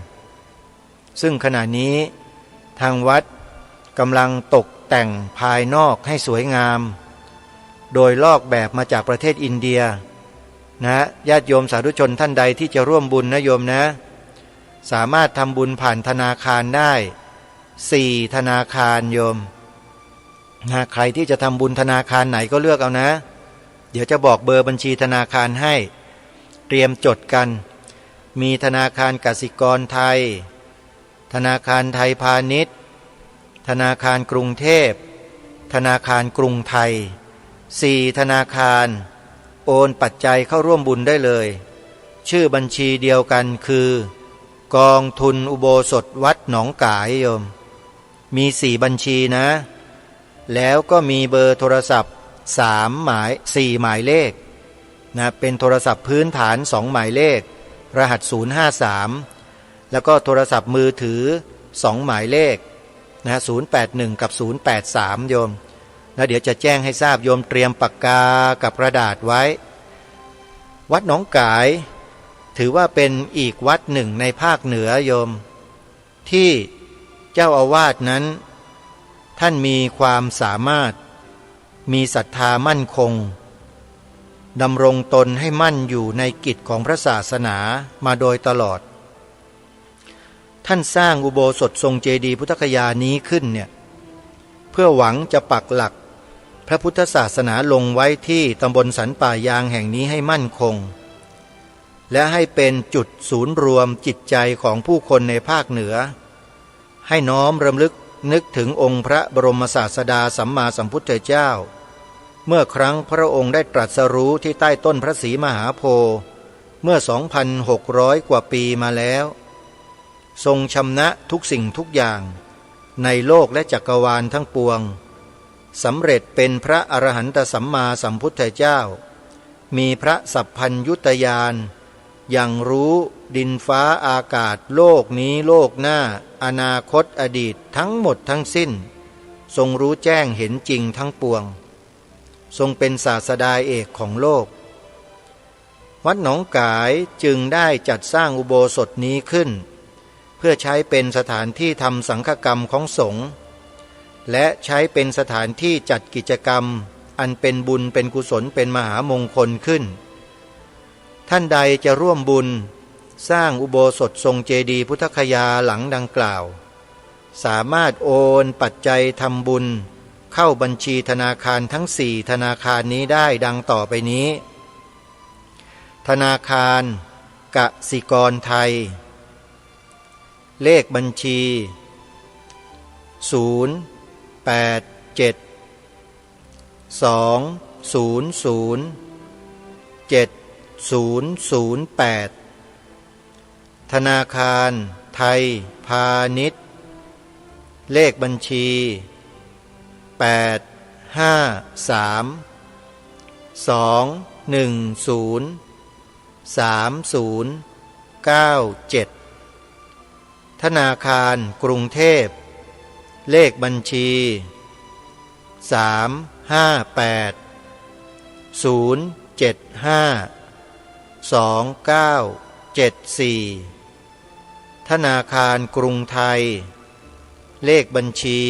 ซึ่งขณะนี้ทางวัดกำลังตกแต่งภายนอกให้สวยงามโดยลอกแบบมาจากประเทศอินเดียนะญาติโยมสาธุชนท่านใดที่จะร่วมบุญนะโยมนะสามารถทำบุญผ่านธนาคารได้4ธนาคารโยมนะใครที่จะทำบุญธนาคารไหนก็เลือกเอานะเดี๋ยวจะบอกเบอร์บัญชีธนาคารให้เตรียมจดกันมีธนาคารกสิกรไทยธนาคารไทยพาณิชย์ธนาคารกรุงเทพธนาคารกรุงไทย4ธนาคารโอนปัจจัยเข้าร่วมบุญได้เลยชื่อบัญชีเดียวกันคือกองทุนอุโบสถวัดหนองกายโยมมี4บัญชีนะแล้วก็มีเบอร์โทรศัพท์4 หมายเลขนะเป็นโทรศัพท์พื้นฐาน2หมายเลขรหัส053แล้วก็โทรศัพท์มือถือ2หมายเลขนะ081กับ083โยมแล้วเดี๋ยวจะแจ้งให้ทราบโยมเตรียมปากกากับกระดาษไว้วัดหนองกายถือว่าเป็นอีกวัดหนึ่งในภาคเหนือโยมที่เจ้าอาวาสนั้นท่านมีความสามารถมีศรัทธามั่นคงดำรงตนให้มั่นอยู่ในกิจของพระศาสนามาโดยตลอดท่านสร้างอุโบสถทรงเจดีย์พุทธคยานี้ขึ้นเนี่ยเพื่อหวังจะปักหลักพระพุทธศาสนาลงไว้ที่ตำบลสันป่ายางแห่งนี้ให้มั่นคงและให้เป็นจุดศูนย์รวมจิตใจของผู้คนในภาคเหนือให้น้อมรำลึกนึกถึงองค์พระบรมศาสดาสัมมาสัมพุทธเจ้าเมื่อครั้งพระองค์ได้ตรัสรู้ที่ใต้ต้นพระศรีมหาโพธิ์เมื่อ 2,600 กว่าปีมาแล้วทรงชำนะทุกสิ่งทุกอย่างในโลกและจักรวาลทั้งปวงสำเร็จเป็นพระอรหันตสัมมาสัมพุทธเจ้ามีพระสัพพัญญุตญาณอย่างรู้ดินฟ้าอากาศโลกนี้โลกหน้าอนาคตอดีตทั้งหมดทั้งสิ้นทรงรู้แจ้งเห็นจริงทั้งปวงทรงเป็นศาสดาเอกของโลก วัดหนองกายจึงได้จัดสร้างอุโบสถนี้ขึ้นเพื่อใช้เป็นสถานที่ทำสังฆกรรมของสงฆ์และใช้เป็นสถานที่จัดกิจกรรมอันเป็นบุญเป็นกุศลเป็นมหามงคลขึ้นท่านใดจะร่วมบุญสร้างอุโบสถทรงเจดีย์พุทธคยาหลังดังกล่าวสามารถโอนปัจจัยทำบุญเข้าบัญชีธนาคารทั้ง4ธนาคารนี้ได้ดังต่อไปนี้ธนาคารกสิกรไทยเลขบัญชี087 200 7008ธนาคารไทยพาณิชย์เลขบัญชี853103097ธนาคารกรุงเทพเลขบัญชี358-075-2974ธนาคารกรุงไทยเลขบัญชี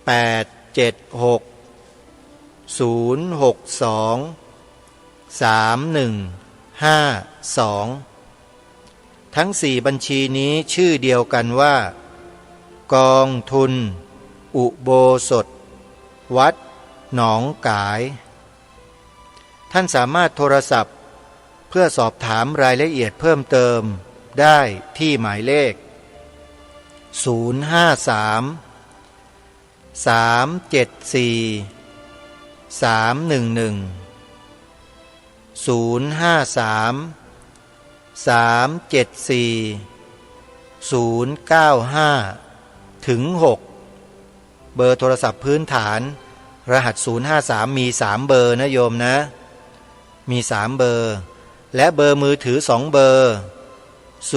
876-062-3152ทั้ง4บัญชีนี้ชื่อเดียวกันว่ากองทุนอุโบสถวัดหนองกายท่านสามารถโทรศัพท์เพื่อสอบถามรายละเอียดเพิ่มเติมได้ที่หมายเลข053-374-095-6เบอร์โทรศัพท์พื้นฐานรหัส053มี3เบอร์นะโยมนะมี3เบอร์และเบอร์มือถือ2เบอร์083-789-3642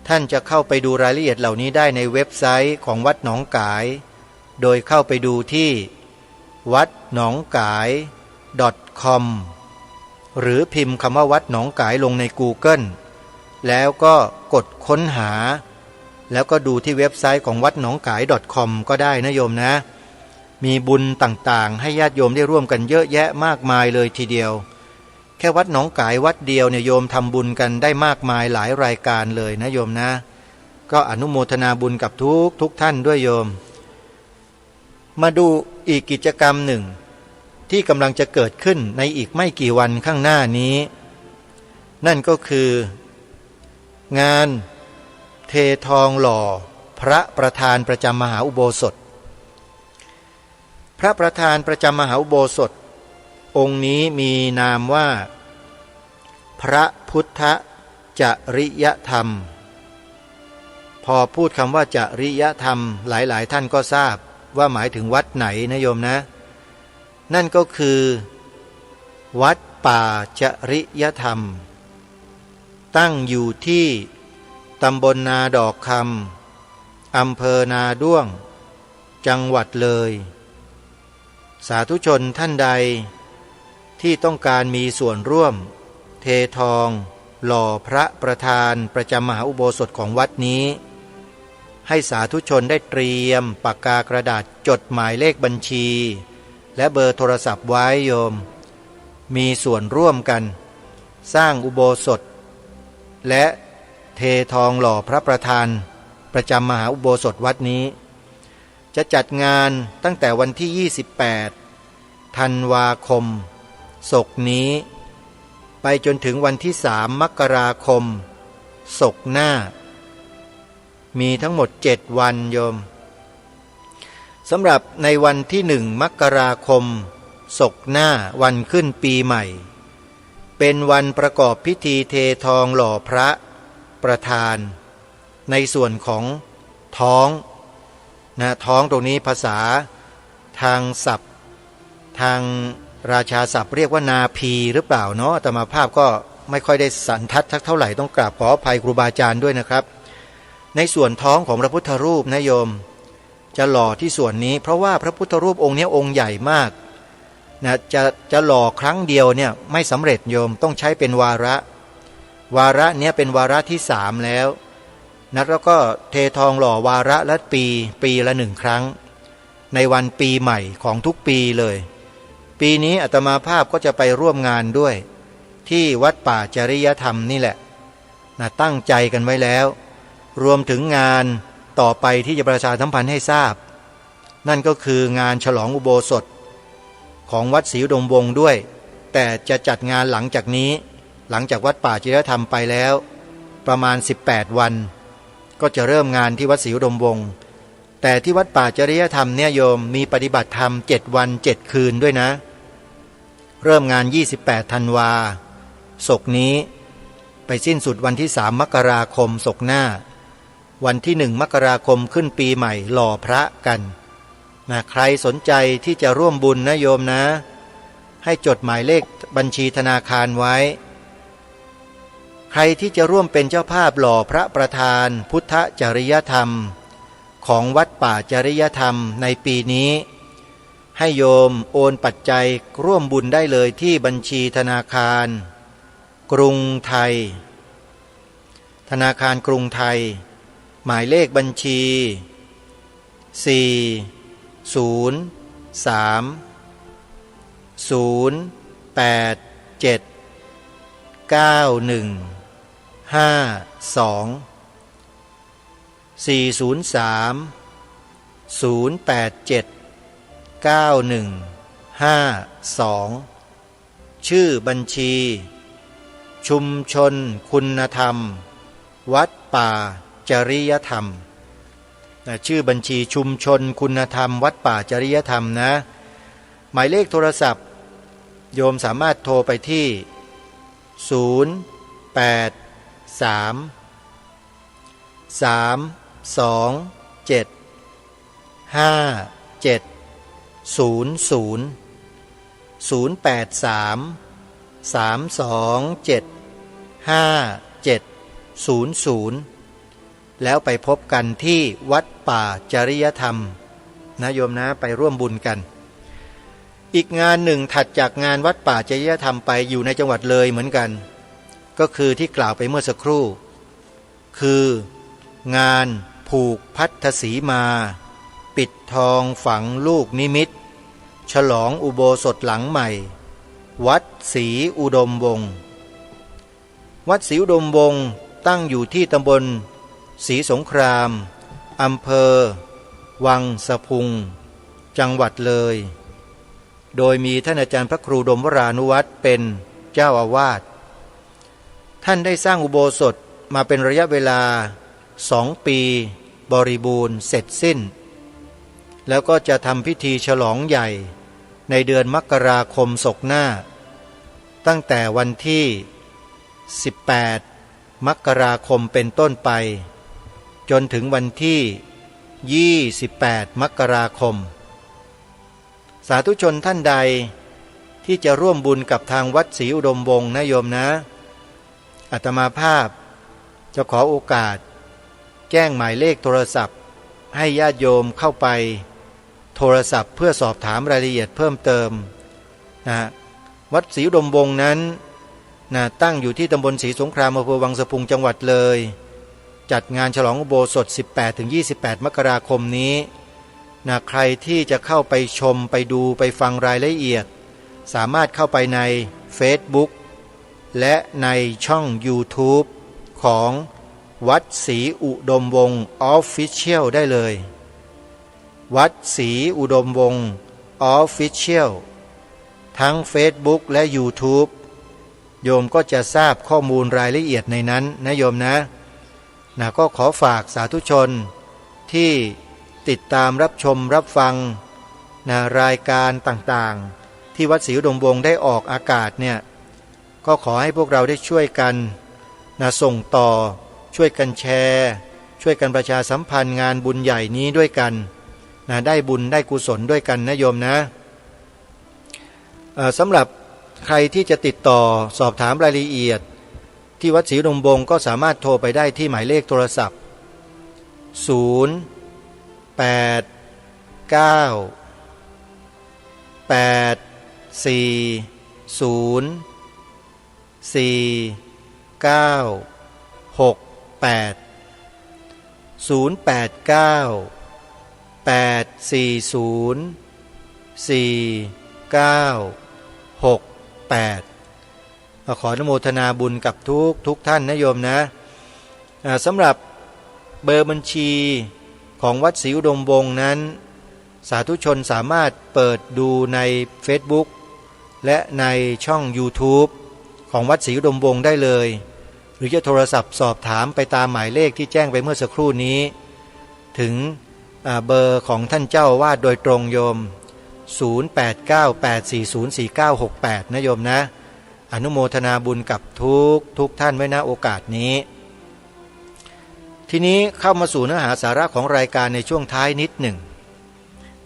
ท่านจะเข้าไปดูรายละเอียดเหล่านี้ได้ในเว็บไซต์ของวัดหนองกายโดยเข้าไปดูที่วัดหนองกาย .com หรือพิมพ์คำว่าวัดหนองกายลงใน Google แล้วก็กดค้นหาแล้วก็ดูที่เว็บไซต์ของวัดหนองกาย .com ก็ได้นะโยมนะมีบุญต่างๆให้ญาติโยมได้ร่วมกันเยอะแยะมากมายเลยทีเดียวแค่วัดหนองกายวัดเดียวเนี่ยโยมทำบุญกันได้มากมายหลายรายการเลยนะโยมนะก็อนุโมทนาบุญกับทุกท่านด้วยโยมมาดูอีกกิจกรรมหนึ่งที่กำลังจะเกิดขึ้นในอีกไม่กี่วันข้างหน้านี้นั่นก็คืองานเททองหล่อพระประธานประจำมหาอุโบสถพระประธานประจำมหาอุโบสถองค์นี้มีนามว่าพระพุทธจริยธรรมพอพูดคำว่าจริยธรรมหลายๆท่านก็ทราบว่าหมายถึงวัดไหนนะโยมนะนั่นก็คือวัดป่าจริยธรรมตั้งอยู่ที่ตำบลนาดอกคำอำเภอนาด้วงจังหวัดเลยสาธุชนท่านใดที่ต้องการมีส่วนร่วมเททองหล่อพระประธานประจำมหาอุโบสถของวัดนี้ให้สาธุชนได้เตรียมปากกากระดาษจดหมายเลขบัญชีและเบอร์โทรศัพท์ไว้โยมมีส่วนร่วมกันสร้างอุโบสถและเททองหล่อพระประธานประจำมหาอุโบสถวัดนี้จะจัดงานตั้งแต่วันที่28ธันวาคมศกนี้ไปจนถึงวันที่3มกราคมศกหน้ามีทั้งหมด7วันโยมสำหรับในวันที่1มกราคมศกหน้าวันขึ้นปีใหม่เป็นวันประกอบพิธีเททองหล่อพระประธานในส่วนของท้องนะท้องตรงนี้ภาษาทางศัพท์ ทางราชาศัพท์เรียกว่านาพีหรือเปล่าเนาะอาตมาภาพก็ไม่ค่อยได้สันทัดสักเท่าไหร่ต้องกราบขออภัยครูบาอาจารย์ด้วยนะครับในส่วนท้องของพระพุทธรูปนะโยมจะหล่อที่ส่วนนี้เพราะว่าพระพุทธรูปองค์นี้องค์ใหญ่มากนะจะหล่อครั้งเดียวเนี่ยไม่สำเร็จโยมต้องใช้เป็นวาระเนี้ยเป็นวาระที่3แล้วนะแล้วก็เททองหล่อวาระละปีละ1ครั้งในวันปีใหม่ของทุกปีเลยปีนี้อาตมาภาพก็จะไปร่วมงานด้วยที่วัดป่าจริยธรรมนี่แหละนะตั้งใจกันไว้แล้วรวมถึงงานต่อไปที่จะประชาสัมพันธ์ให้ทราบนั่นก็คืองานฉลองอุโบสถของวัดศรีอุดมวงศ์ด้วยแต่จะจัดงานหลังจากนี้หลังจากวัดป่าจริยธรรมไปแล้วประมาณ18วันก็จะเริ่มงานที่วัดศรีอุดมวงศ์แต่ที่วัดป่าจริยธรรมเนี่ยโยมมีปฏิบัติธรรม7วัน7คืนด้วยนะเริ่มงาน28ธันวาศกนี้ไปสิ้นสุดวันที่3มกราคมศกหน้าวันที่1มกราคมขึ้นปีใหม่หล่อพระกันนะใครสนใจที่จะร่วมบุญนะโยมนะให้จดหมายเลขบัญชีธนาคารไว้ใครที่จะร่วมเป็นเจ้าภาพหล่อพระประธานพุทธจริยธรรมของวัดป่าจริยธรรมในปีนี้ให้โยมโอนปัจจัยร่วมบุญได้เลยที่บัญชีธนาคารกรุงไทยธนาคารกรุงไทยหมายเลขบัญชีชื่อบัญชีชุมชนคุณธรรมวัดป่าจริยธรรมชื่อบัญชีชุมชนคุณธรรมวัดป่าจริยธรรมนะหมายเลขโทรศัพท์โยมสามารถโทรไปที่แล้วไปพบกันที่วัดป่าจริยธรรมนะโยมนะไปร่วมบุญกันอีกงานหนึ่งถัดจากงานวัดป่าจริยธรรมไปอยู่ในจังหวัดเลยเหมือนกันก็คือที่กล่าวไปเมื่อสักครู่คืองานผูกพัทธสีมาปิดทองฝังลูกนิมิตฉลองอุโบสถหลังใหม่วัดศรีอุดมวงศ์วัดศรีอุดมวงศ์ตั้งอยู่ที่ตำบลศรีสงครามอำเภอวังสะพุงจังหวัดเลยโดยมีท่านอาจารย์พระครูดมวรานุวัตรเป็นเจ้าอาวาสท่านได้สร้างอุโบสถมาเป็นระยะเวลา2 ปีบริบูรณ์เสร็จสิ้นแล้วก็จะทำพิธีฉลองใหญ่ในเดือนมกราคมศกหน้าตั้งแต่วันที่18มกราคมเป็นต้นไปจนถึงวันที่28มกราคมสาธุชนท่านใดที่จะร่วมบุญกับทางวัดศรีอุดมวงศ์นะโยมนะอาตมาภาพจะขอโอกาสแจ้งหมายเลขโทรศัพท์ให้ญาติโยมเข้าไปโทรศัพท์เพื่อสอบถามรายละเอียดเพิ่มเติมนะวัดศรีอุดมวงศ์นั้นนะตั้งอยู่ที่ตำบลศรีสงครามอำเภอวังสะพุงจังหวัดเลยจัดงานฉลองอุโบสถ 18-28 มกราคมนี้นะใครที่จะเข้าไปชมไปดูไปฟังรายละเอียดสามารถเข้าไปใน Facebook และในช่อง YouTube ของวัดศรีอุดมวงศ์ Official ได้เลยวัดศรีอุดมวงศ์ Official ทั้ง Facebook และ YouTube โยมก็จะทราบข้อมูลรายละเอียดในนั้นนะโยมนะก็ขอฝากสาธุชนที่ติดตามรับชมรับฟังรายการต่างๆที่วัดศรีอุดมวงศ์ได้ออกอากาศเนี่ยก็ขอให้พวกเราได้ช่วยกันส่งต่อช่วยกันแชร์ช่วยกันประชาสัมพันธ์งานบุญใหญ่นี้ด้วยกันได้บุญได้กุศลด้วยกันนะโยมนะ สำหรับใครที่จะติดต่อสอบถามรายละเอียดที่วัดศรีอุดมบงศ์ก็สามารถโทรไปได้ที่หมายเลขโทรศัพท์0 8 9 8 4 0 4 9 6 8 0 8 9 8 4 0 4 9 6 8ขออนุโมทนาบุญกับทุกท่านนะโยมนะสำหรับเบอร์บัญชีของวัดศรีอุดมวงศ์นั้นสาธุชนสามารถเปิดดูใน Facebook และในช่อง YouTube ของวัดศรีอุดมวงศ์ได้เลยหรือจะโทรศัพท์สอบถามไปตามหมายเลขที่แจ้งไปเมื่อสักครู่นี้ถึงเบอร์ของท่านเจ้าอาวาสโดยตรงโยม0898404968นะโยมนะอนุโมทนาบุญกับทุกท่านไว้ณโอกาสนี้ทีนี้เข้ามาสู่เนื้อหาสาระของรายการในช่วงท้ายนิดหนึ่ง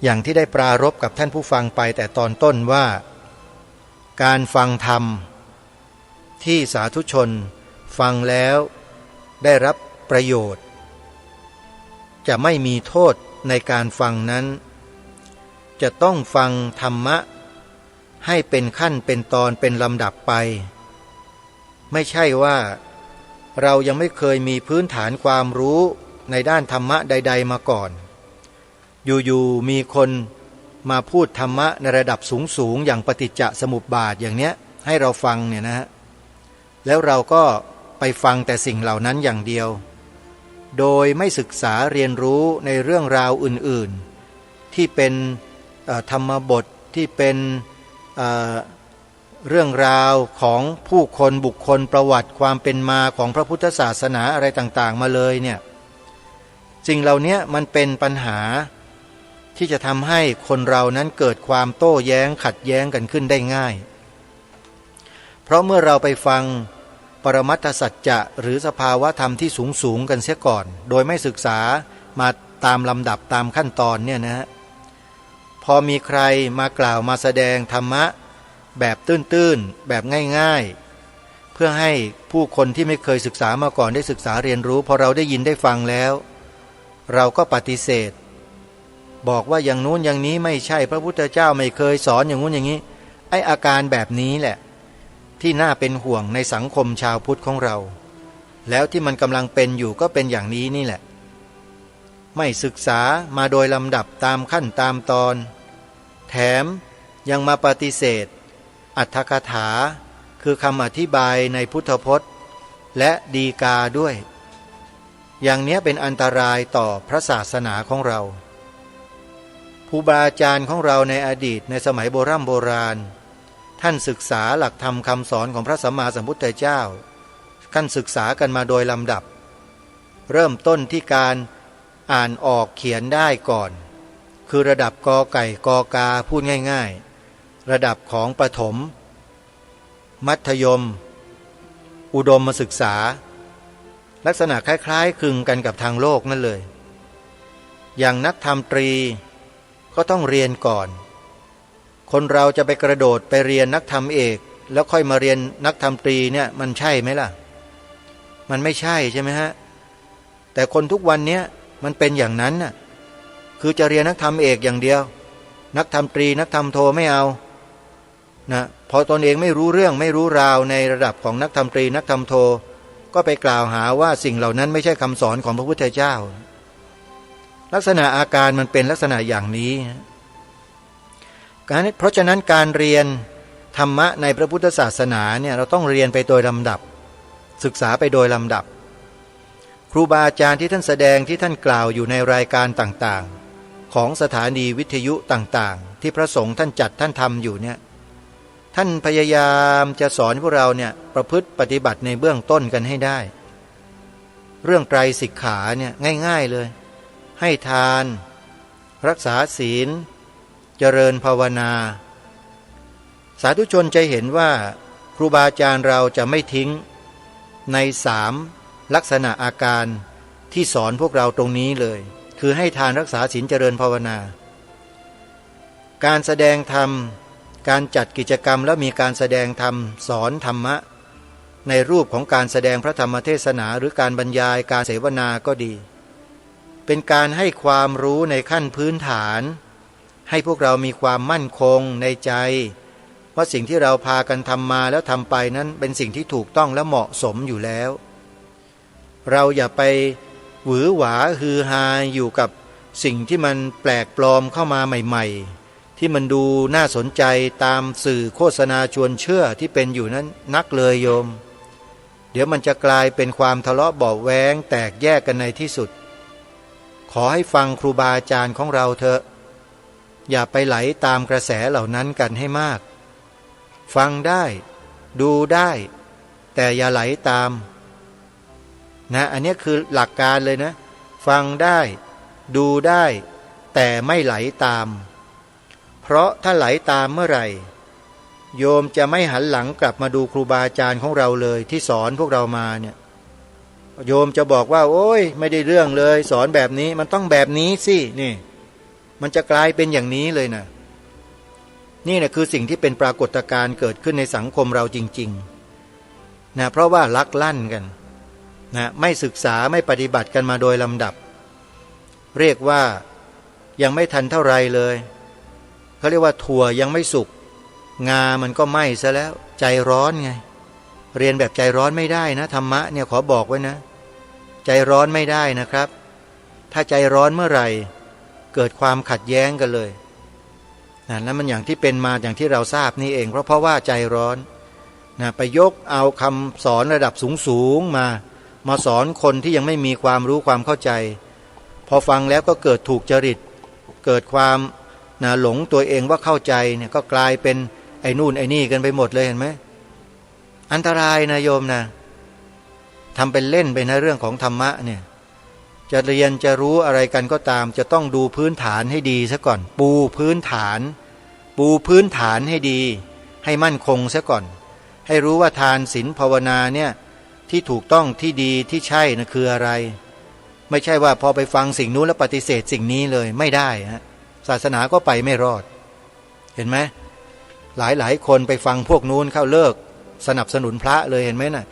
อย่างที่ได้ปรารภกับท่านผู้ฟังไปแต่ตอนต้นว่าการฟังธรรมที่สาธุชนฟังแล้วได้รับประโยชน์จะไม่มีโทษในการฟังนั้นจะต้องฟังธรรมะให้เป็นขั้นเป็นตอนเป็นลำดับไปไม่ใช่ว่าเรายังไม่เคยมีพื้นฐานความรู้ในด้านธรรมะใดๆมาก่อนอยู่ๆมีคนมาพูดธรรมะในระดับสูงๆอย่างปฏิจจสมุปบาทอย่างเนี้ยให้เราฟังเนี่ยนะฮะแล้วเราก็ไปฟังแต่สิ่งเหล่านั้นอย่างเดียวโดยไม่ศึกษาเรียนรู้ในเรื่องราวอื่นๆที่เป็นธรรมบทที่เป็นเรื่องราวของผู้คนบุคคลประวัติความเป็นมาของพระพุทธศาสนาอะไรต่างๆมาเลยเนี่ยสิ่งเหล่านี้มันเป็นปัญหาที่จะทำให้คนเรานั้นเกิดความโต้แย้งขัดแย้งกันขึ้นได้ง่ายเพราะเมื่อเราไปฟังปรมัตถสัจจะหรือสภาวะธรรมที่สูงกันเสียก่อนโดยไม่ศึกษามาตามลำดับตามขั้นตอนเนี่ยนะฮะพอมีใครมากล่าวมาแสดงธรรมะแบบตื้นๆแบบง่ายๆเพื่อให้ผู้คนที่ไม่เคยศึกษามาก่อนได้ศึกษาเรียนรู้พอเราได้ยินได้ฟังแล้วเราก็ปฏิเสธบอกว่าอย่างนู้นอย่างนี้ไม่ใช่พระพุทธเจ้าไม่เคยสอนอย่างนู้นอย่างนี้ไอ้อาการแบบนี้แหละที่น่าเป็นห่วงในสังคมชาวพุทธของเราแล้วที่มันกำลังเป็นอยู่ก็เป็นอย่างนี้นี่แหละไม่ศึกษามาโดยลำดับตามขั้นตามตอนแถมยังมาปฏิเสธอรรถกถาคือคำอธิบายในพุทธพจน์และดีกาด้วยอย่างนี้เป็นอันตรายต่อพระศาสนาของเราครูบาอาจารย์ของเราในอดีตในสมัยโบราณท่านศึกษาหลักธรรมคำสอนของพระสัมมาสัมพุทธเจ้าท่านศึกษากันมาโดยลำดับเริ่มต้นที่การอ่านออกเขียนได้ก่อนคือระดับกอไก่กอกาพูดง่ายๆระดับของประถมมัธยมอุดมศึกษาลักษณะคล้ายๆคลึงกันกับทางโลกนั่นเลยอย่างนักธรรมตรีก็ต้องเรียนก่อนคนเราจะไปกระโดดไปเรียนนักธรรมเอกแล้วค่อยมาเรียนนักธรรมตรีเนี่ยมันใช่ไหมล่ะมันไม่ใช่ใช่ไหมฮะแต่คนทุกวันนี้มันเป็นอย่างนั้นน่ะคือจะเรียนนักธรรมเอกอย่างเดียวนักธรรมตรีนักธรรมโทไม่เอานะพอตนเองไม่รู้เรื่องไม่รู้ราวในระดับของนักธรรมตรีนักธรรมโทก็ไปกล่าวหาว่าสิ่งเหล่านั้นไม่ใช่คำสอนของพระพุทธเจ้าลักษณะอาการมันเป็นลักษณะอย่างนี้เพราะฉะนั้นการเรียนธรรมะในพระพุทธศาสนาเนี่ยเราต้องเรียนไปโดยลำดับศึกษาไปโดยลำดับครูบาอาจารย์ที่ท่านแสดงที่ท่านกล่าวอยู่ในรายการต่างๆของสถานีวิทยุต่างๆที่พระสงฆ์ท่านจัดท่านทำอยู่เนี่ยท่านพยายามจะสอนพวกเราเนี่ยประพฤติปฏิบัติในเบื้องต้นกันให้ได้เรื่องไตรสิกขาเนี่ยง่ายๆเลยให้ทานรักษาศีลเจริญภาวนาสาธุชนจะเห็นว่าครูบาอาจารย์เราจะไม่ทิ้งใน3ลักษณะอาการที่สอนพวกเราตรงนี้เลยคือให้ทานรักษาศีลเจริญภาวนาการแสดงธรรม การจัดกิจกรรมแล้วมีการแสดงธรรมสอนธรรมะในรูปของการแสดงพระธรรมเทศนาหรือการบรรยายการเสวนาก็ดีเป็นการให้ความรู้ในขั้นพื้นฐานให้พวกเรามีความมั่นคงในใจว่าสิ่งที่เราพากันทำมาแล้วทำไปนั้นเป็นสิ่งที่ถูกต้องและเหมาะสมอยู่แล้วเราอย่าไปหวือหวาฮือฮาอยู่กับสิ่งที่มันแปลกปลอมเข้ามาใหม่ๆที่มันดูน่าสนใจตามสื่อโฆษณาชวนเชื่อที่เป็นอยู่นั้นนักเลยโยมเดี๋ยวมันจะกลายเป็นความทะเลาะเบาะแว้งแตกแยกกันในที่สุดขอให้ฟังครูบาอาจารย์ของเราเถอะอย่าไปไหลตามกระแสเหล่านั้นกันให้มากฟังได้ดูได้แต่อย่าไหลตามนะอันนี้คือหลักการเลยนะฟังได้ดูได้แต่ไม่ไหลตามเพราะถ้าไหลตามเมื่อไหร่โยมจะไม่หันหลังกลับมาดูครูบาอาจารย์ของเราเลยที่สอนพวกเรามาเนี่ยโยมจะบอกว่าโอ้ยไม่ได้เรื่องเลยสอนแบบนี้มันต้องแบบนี้สินี่มันจะกลายเป็นอย่างนี้เลยนะนี่นะคือสิ่งที่เป็นปรากฏการณ์เกิดขึ้นในสังคมเราจริงๆนะเพราะว่าลักลั่นกันนะไม่ศึกษาไม่ปฏิบัติกันมาโดยลำดับเรียกว่ายังไม่ทันเท่าไรเลยเขาเรียกว่าถั่วยังไม่สุกงามันก็ไหม้ซะแล้วใจร้อนไงเรียนแบบใจร้อนไม่ได้นะธรรมะเนี่ยขอบอกไว้นะใจร้อนไม่ได้นะครับถ้าใจร้อนเมื่อไหร่เกิดความขัดแย้งกันเลยนั่นมันอย่างที่เป็นมาอย่างที่เราทราบนี่เองเพราะว่าใจร้อนนะไปยกเอาคำสอนระดับสูงมาสอนคนที่ยังไม่มีความรู้ความเข้าใจพอฟังแล้วก็เกิดถูกจริตเกิดความหลงตัวเองว่าเข้าใจเนี่ยก็กลายเป็นไอ้นู่นไอ้นี่กันไปหมดเลยเห็นไหมอันตรายนะโยมนะทำเป็นเล่นไปนะเรื่องของธรรมะเนี่ยจะเรียนจะรู้อะไรกันก็ตามจะต้องดูพื้นฐานให้ดีซะก่อนปูพื้นฐานให้ดีให้มั่นคงซะก่อนให้รู้ว่าทานศีลภาวนาเนี่ยที่ถูกต้องที่ดีที่ใช่นะคืออะไรไม่ใช่ว่าพอไปฟังสิ่งนู้นแล้วปฏิเสธสิ่งนี้เลยไม่ได้ฮะศาสนาก็ไปไม่รอดเห็นไหมหลายคนไปฟังพวกนู้นเข้าเลิกสนับสนุนพระเลยเห็นไหมน่ะ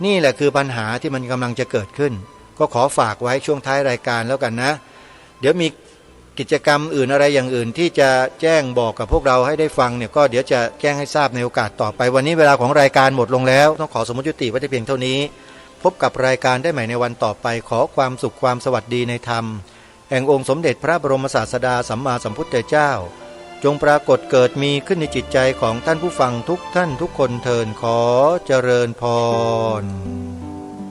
นี่แหละคือปัญหาที่มันกำลังจะเกิดขึ้นก็ขอฝากไว้ช่วงท้ายรายการแล้วกันนะเดี๋ยวมีกิจกรรมอื่นอะไรอย่างอื่นที่จะแจ้งบอกกับพวกเราให้ได้ฟังเนี่ยก็เดี๋ยวจะแจ้งให้ทราบในโอกาสต่อไปวันนี้เวลาของรายการหมดลงแล้วต้องขอสมมติยุติไว้แต่เพียงเท่านี้พบกับรายการได้ใหม่ในวันต่อไปขอความสุขความสวัสดีในธรรมแห่งองค์สมเด็จพระบรมศาสดาสัมมาสัมพุทธเจ้าจงปรากฏเกิดมีขึ้นในจิตใจของท่านผู้ฟังทุกท่านทุกคนเทินขอเจริญพร